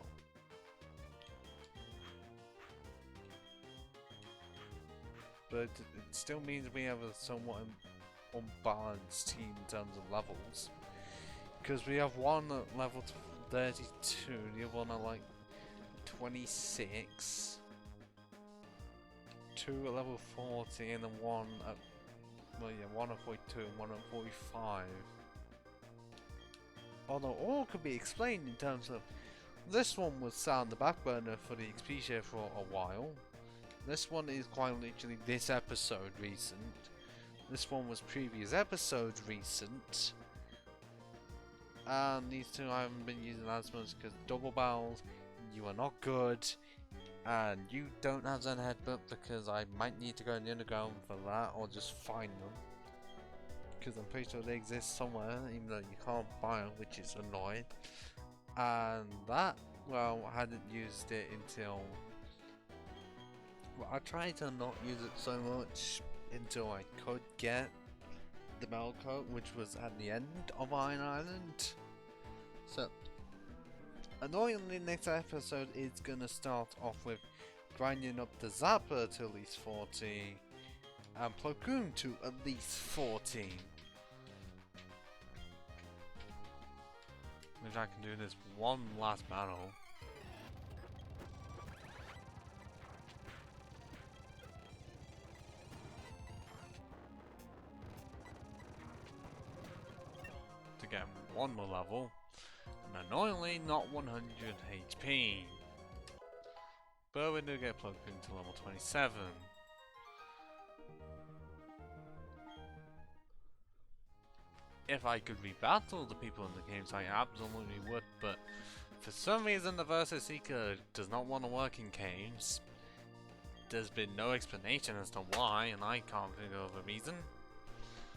B: But it still means we have a somewhat unbalanced team in terms of levels. Because we have one at level 32, the other one at like 26, 2 at level 40, and then one at, well yeah, one at 42 and one at 45. Although all could be explained in terms of, this one was sat on the back burner for the XP share for a while. This one is quite literally this episode recent. This one was previous episode recent. And these two I haven't been using as much because double barrels, you are not good. And you don't have Zen Headbutt because I might need to go in the underground for that or just find them. Because I'm pretty sure they exist somewhere even though you can't buy them, which is annoying. And that, well, I hadn't used it until... Well, I tried to not use it so much until I could get the Metal Coat, which was at the end of Iron Island. So, annoyingly, next episode is gonna start off with grinding up the Zapper to at least 40 and Plo Koon to at least 40.
A: Which I can do this one last battle. To get one more level, and annoyingly not 100 HP. But we do get Plo Koon to level 27. If I could rebattle the people in the games, I absolutely would, but for some reason the Versus Seeker does not want to work in games. There's been no explanation as to why, and I can't figure out the reason.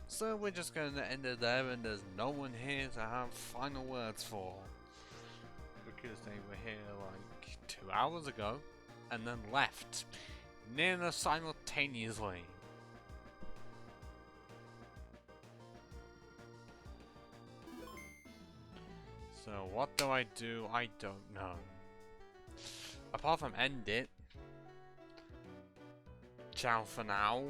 A: So we're just going to end it there, and there's no one here to have final words for. Because they were here like 2 hours ago, and then left, nearly simultaneously. So what do I do? I don't know. Apart from end it. Ciao for now.